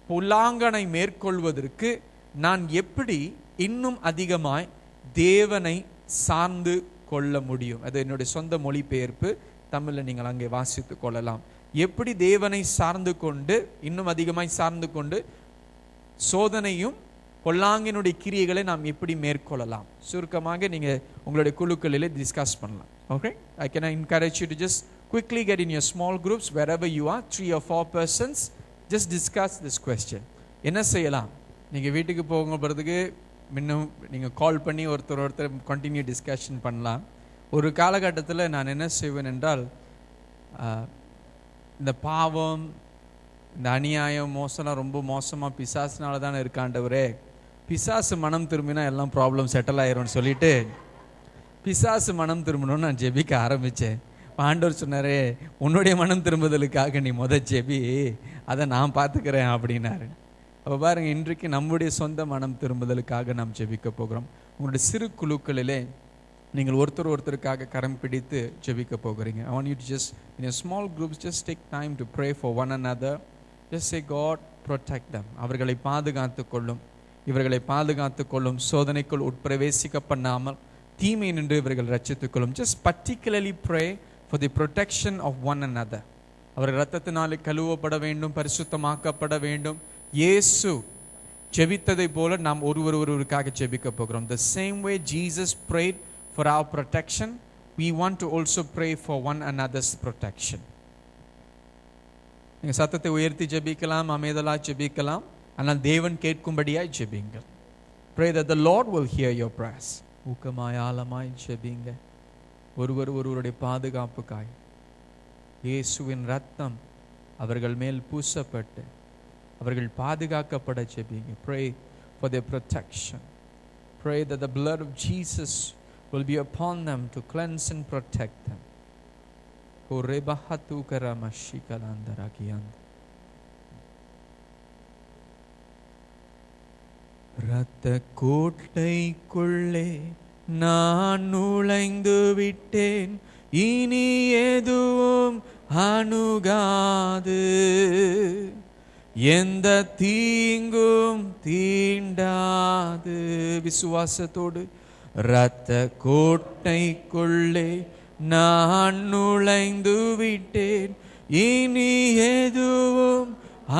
Speaker 1: பொல்லாங்கனை மேற்கொள்வதற்கு நான் எப்படி இன்னும் அதிகமாய் தேவனை சார்ந்து கொள்ள முடியும்? அது என்னுடைய சொந்த மொழிபெயர்ப்பு, தமிழில் நீங்கள் அங்கே வாசித்து கொள்ளலாம். எப்படி தேவனை சார்ந்து கொண்டு, இன்னும் அதிகமாய் சார்ந்து கொண்டு சோதனையும் பொல்லாங்கினுடைய கிரியைகளை நாம் எப்படி மேற்கொள்ளலாம்? சுருக்கமாக நீங்கள் உங்களுடைய குழுக்களிலே டிஸ்கஸ் பண்ணலாம். Okay, I can encourage you to just quickly get in your small groups wherever you are, 3 or 4 persons, just discuss this question. என்ன செய்யலாம்? நீங்கள் வீட்டுக்கு போகிறதுக்கு இன்னும் நீங்கள் கால் பண்ணி ஒருத்தர் கண்டினியூ டிஸ்கஷன் பண்ணலாம். ஒரு காலகட்டத்தில் நான் என்ன செய்வேன் என்றால், இந்த பாவம், இந்த அநியாயம் மோசம்லாம் ரொம்ப மோசமாக பிசாசுனால தானே இருக்காண்டவரே, பிசாசு மனம் திரும்பினா எல்லாம் ப்ராப்ளம் செட்டில் ஆயிரும்னு சொல்லிட்டு பிசாசு மனம் திரும்பணும்னு நான் ஜெபிக்க ஆரம்பித்தேன். ஆண்டவர் சொன்னாரே, உன்னுடைய மனம் திரும்புதலுக்காக நீ ஜெபி, அதை நான் பார்த்துக்கிறேன் அப்படின்னாரு. அப்போ பாருங்க, இன்றைக்கு நம்முடைய சொந்த மனம் திரும்புதலுக்காக நாம் ஜெபிக்க போகிறோம். உங்களுடைய சிறு குழுக்களிலே நீங்கள் ஒருத்தருக்காக கரம் பிடித்து ஜெபிக்க போகிறீங்க. I want you to just in a small groups just take time to pray for one another. Just say, God protect them. அவர்களை பாதுகாத்து கொள்ளும், இவர்களை பாதுகாத்து கொள்ளும், சோதனைக்குள் உட்பிரவேசிக்க பண்ணாமல் தீமை நின்று இவர்கள் ரட்சித்துக் கொள்ளும். Just particularly pray for the protection of one another. அவர்கள் இரத்தத்தினாலே கழுவப்பட வேண்டும், பரிசுத்தமாக்கப்பட வேண்டும். இயேசு ஜெபித்ததை போல நாம் ஒருவருக்காக ஜெபிக்க போகிறோம். The same way Jesus prayed for our protection, we want to also pray for one another's protection. நீங்க சத்தத்தை உயர்த்தி ஜெபிக்கலாம், அமைதலா ஜெபிக்கலாம், ஆனால் தேவன் கேட்கும்படியாய் ஜெபிங்க. Pray that the Lord will hear your prayers. ஊக்கமாய் ஆழமாய் ஜெபிங்க. ஒருவருடைய பாதுகாப்புக்காய் இயேசுவின் ரத்தம் அவர்கள் மேல் பூசப்பட்டு அவர்கள் பாதுகாக்கப்பட ஜெபிங்க. Pray for their protection. Pray that the blood of Jesus will be upon them to cleanse and protect them. இரத்த கோட்டைக்குள்ளே நான் நுழைந்து விட்டேன், இனி எதுவும் அணுகாது, எந்த தீங்கும் தீண்டாது. விசுவாசத்தோடு, இரத்த கோட்டைக்குள்ளே நான் நுழைந்து விட்டேன், இனி எதுவும்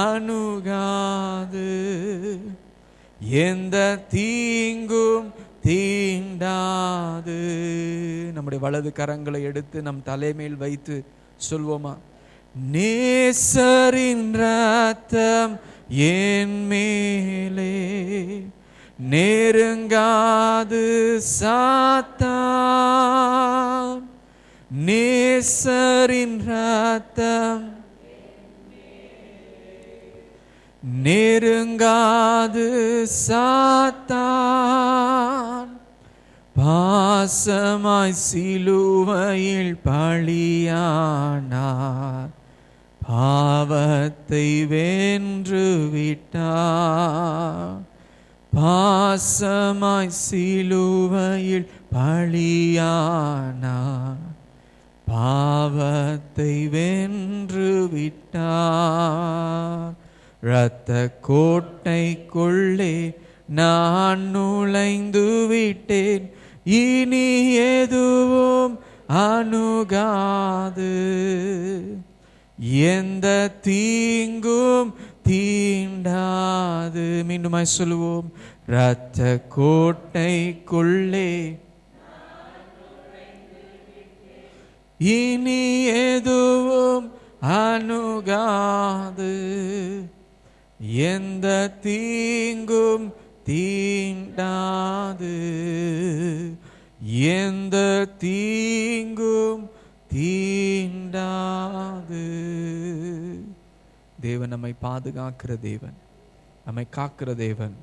Speaker 1: அணுகாது, எந்த தீங்கும் தீண்டாது. நம்முடைய வலது கரங்களை எடுத்து நம் தலைமையில் வைத்து சொல்வோமா? நேசரின் ரத்தம் என் மேலே நெருங்காது சாத்தான், நேசரின் ரத்தம் நெருங்காது சாத்தான், பாசமாய் சிலுவையில் பலியானார், பாவத்தை வென்று விட்டார். பாசமாய் சிலுவையில் பலியானார், பாவத்தை வென்று விட்டார். இரத்த கோட்டைக்குள்ளே நான் நுழைந்து விட்டேன், இனி எதுவும் அணுகாது, எந்த தீங்கும் தீண்டாது. மீண்டுமாய் சொல்லுவோம். இரத்த கோட்டைக்குள்ளே இனி எதுவும் அணுகாது, எந்த தீங்கும் தீண்டாது, எந்த தீங்கும் தீண்டாது. தேவன் நம்மை பாதுகாக்கிற தேவன், நம்மை காக்கிற தேவன்.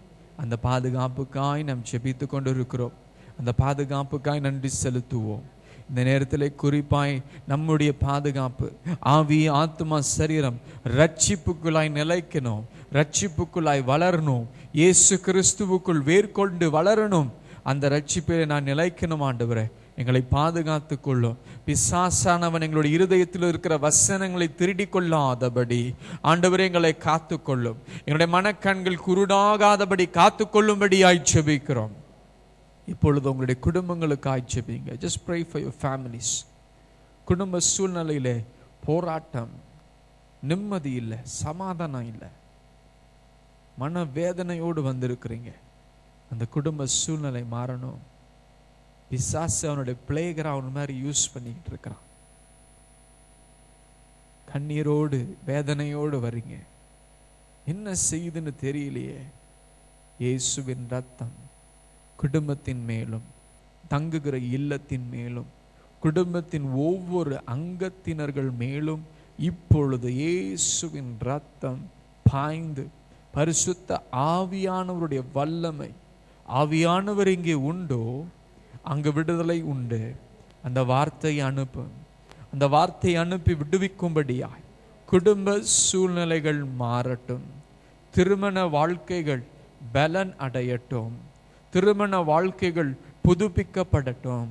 Speaker 1: அந்த பாதுகாப்புக்காய் நாம் ஜெபித்து கொண்டிருக்கிறோம். அந்த பாதுகாப்புக்காய் நன்றி செலுத்துவோம். இந்த நேரத்தில் குறிப்பாய் நம்முடைய பாதுகாப்பு, ஆவி, ஆத்மா, சரீரம் ரட்சிப்புக்குள்ளாய் நிலைக்கணும், ரட்சிப்புக்குள்ளாய் வளரணும், இயேசு கிறிஸ்துவுக்குள் வேர்கொண்டு வளரணும். அந்த ரட்சிப்பிலே நான் நிலைக்கணும். ஆண்டவரே, எங்களை பாதுகாத்து கொள்ளும். பிசாசானவன் எங்களுடைய இருதயத்தில் இருக்கிற வசனங்களை திருடி கொள்ளாதபடி ஆண்டவரே எங்களை காத்து கொள்ளும். எங்களுடைய மனக்கண்கள் குருடாகாதபடி காத்து கொள்ளும்படியாய் ஜெபிக்கிறோம். இப்பொழுது உங்களுடைய குடும்பங்களுக்காய் ஜெபிங்க. Just pray for your families. குடும்ப சூழ்நிலையிலே போராட்டம், நிம்மதி இல்லை, சமாதானம் இல்லை, மனவேதனையோடு வந்திருக்கிறீங்க. அந்த குடும்ப சூழ்நிலை மாறணும். பிசாசு அவனுடைய பிளே கிரவுண்ட் மாதிரி யூஸ் பண்ணிக்கிட்டு இருக்கிறான். கண்ணீரோடு வேதனையோடு வரீங்க, என்ன செய்யுதுன்னு தெரியலையே. இயேசுவின் ரத்தம் குடும்பத்தின் மேலும், தங்குகிற இல்லத்தின் மேலும், குடும்பத்தின் ஒவ்வொரு அங்கத்தினர்கள் மேலும் இப்பொழுது இயேசுவின் ரத்தம் பாய்ந்து பரிசுத்த ஆவியானவருடைய வல்லமை, ஆவியானவர் இங்கே உண்டோ அங்கு விடுதலை உண்டு. அந்த வார்த்தையை அனுப்பு, அந்த வார்த்தையை அனுப்பி விடுவிக்கும்படியாய் குடும்ப சூழ்நிலைகள் மாறட்டும், திருமண வாழ்க்கைகள் பலன் அடையட்டும், திருமண வாழ்க்கைகள் புதுப்பிக்கப்படட்டும்.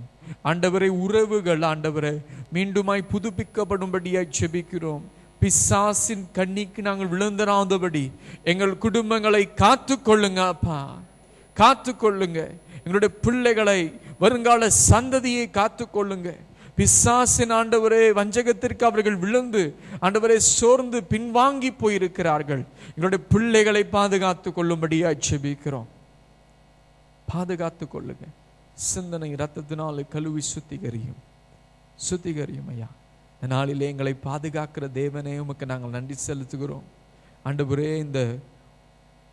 Speaker 1: ஆண்டவரை உறவுகள் ஆண்டவரை மீண்டுமாய் புதுப்பிக்கப்படும்படியாய் ஜெபிக்கிறோம். பிசாசின் கண்ணிக்கு நாங்கள் விழுந்தராதபடி எங்கள் குடும்பங்களை காத்து கொள்ளுங்க அப்பா, காத்து கொள்ளுங்க. எங்களுடைய பிள்ளைகளை, வருங்கால சந்ததியை காத்து கொள்ளுங்க. பிசாசின் ஆண்டவரே வஞ்சகத்திற்கு அவர்கள் விழுந்து ஆண்டவரே சோர்ந்து பின்வாங்கி போயிருக்கிறார்கள். எங்களுடைய பிள்ளைகளை பாதுகாத்து கொள்ளும்படியா ஜெபிக்கிறோம். பாதுகாத்து கொள்ளுங்க. சிந்தனை இரத்தத்தினால் கழுவி சுத்திகரியும், சுத்திகரியும் ஐயா. இந்த நாளிலே எங்களை பாதுகாக்கிற தேவனே உமக்கு நாங்கள் நன்றி செலுத்துகிறோம். ஆண்டவரே இந்த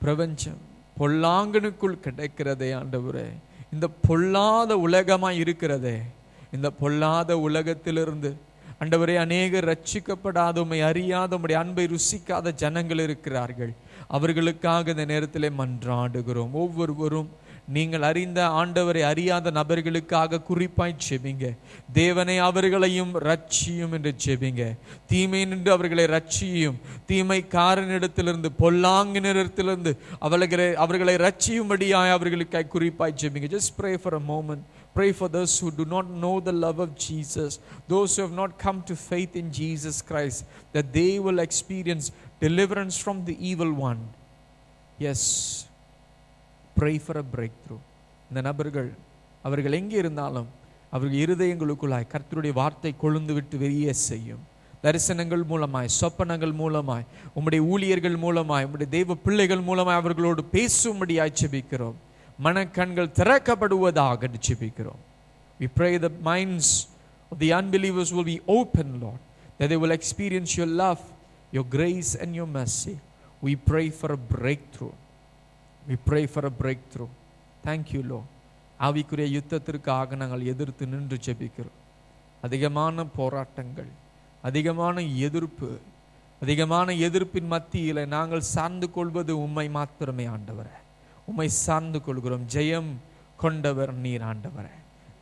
Speaker 1: பிரபஞ்சம் பொல்லாங்கனுக்குள் கிடைக்கிறதே ஆண்டவரே, இந்த பொல்லாத உலகமாய் இருக்கிறதே, இந்த பொல்லாத உலகத்திலிருந்து ஆண்டவரே அநேகர் ரட்சிக்கப்படாத, உம்மை அறியாத, உம்முடைய அன்பை ருசிக்காத ஜனங்கள் இருக்கிறார்கள். அவர்களுக்காக இந்த நேரத்திலே மன்றாடுகிறோம். ஒவ்வொருவரும் நீங்கள் அறிந்த ஆண்டவரை அறியாத நபர்களுக்காக குறிப்பாய் ஜெபிங்க. தேவனை அவர்களையும் ரட்சியும் என்று ஜெபிங்க. தீமை நின்று அவர்களை ரட்சியும், தீமைக்காரனிடத்திலிருந்து பொல்லாங்கினிடத்திலிருந்து அவர்களை ரட்சியும்படியாய் அவர்களுக்காய் குறிப்பாய் ஜெபிங்க. Just pray for a moment. Pray for those who do not know the love of Jesus, those who have not come to faith in Jesus Christ, that they will experience deliverance from the evil one. Yes, pray for a breakthrough. இந்த நபர்கள் அவர்கள் எங்கே இருந்தாலும் அவர்கள் இருதயங்களுக்குள்ளாய் கர்த்தருடைய வார்த்தை கொழுந்து விட்டு வெளியே செய்யும். தரிசனங்கள் மூலமாய், சொப்பனங்கள் மூலமாய், உம்முடைய ஊழியர்கள் மூலமாய், உம்முடைய தெய்வ பிள்ளைகள் மூலமாய் அவர்களோடு பேசும்படியாய் ஜெபிக்கிறோம். மனக்கண்கள் திறக்கப்படுவதாக ஜெபிக்கிறோம். We pray the minds of the unbelievers will be open, Lord, that they will experience your love, your grace and your mercy. We pray for a breakthrough. We pray for a breakthrough. Thank you, Lord. ஆவிக்குரிய யுத்தத்திற்காக நாங்கள் எதிர்த்து நின்று ஜெபிக்கிறோம். அதிகமான போராட்டங்கள், அதிகமான எதிர்ப்பின் மத்தியில் நாங்கள் சார்ந்து கொள்வது உம்மை மாத்திரமே ஆண்டவரே. உம்மை சார்ந்து கொள்கிறோம். ஜெயம் கொண்டவர் நீர் ஆண்டவரே.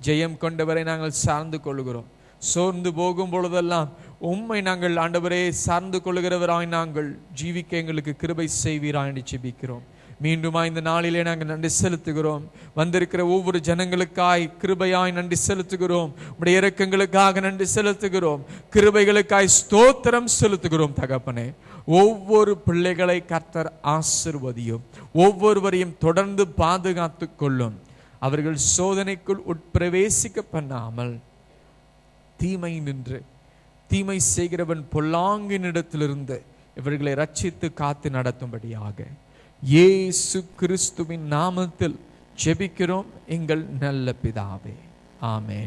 Speaker 1: ஜெயம் கொண்டவரை நாங்கள் சார்ந்து கொள்கிறோம். சோர்ந்து போகும் பொழுதெல்லாம் உம்மை நாங்கள் ஆண்டவரே சார்ந்து கொள்கிறவராய் நாங்கள் ஜீவிக்க எங்களுக்கு கிருபை செய்வீராய் என்று ஜெபிக்கிறோம். மீண்டுமா இந்த நாளிலே நாங்கள் நன்றி செலுத்துகிறோம். வந்திருக்கிற ஒவ்வொரு ஜனங்களுக்காய் கிருபையாய் நன்றி செலுத்துகிறோம். உம்முடைய இரக்கங்களுக்காக நன்றி செலுத்துகிறோம். கிருபைகளுக்காய் ஸ்தோத்திரம் செலுத்துகிறோம் தகப்பனே. ஒவ்வொரு பிள்ளைகளை கர்த்தர் ஆசீர்வதியும், ஒவ்வொருவரையும் தொடர்ந்து பாதுகாத்து கொள்ளும். அவர்கள் சோதனைக்குள் உட்பிரவேசிக்க பண்ணாமல் தீமை நின்று, தீமை செய்கிறவன் பொல்லாங்கினிடத்திலிருந்து இவர்களை ரட்சித்து காத்து நடத்தும்படியாக இயேசு கிறிஸ்துவின் நாமத்தில் ஜெபிக்கிறோம் எங்கள் நல்ல பிதாவே. ஆமென்.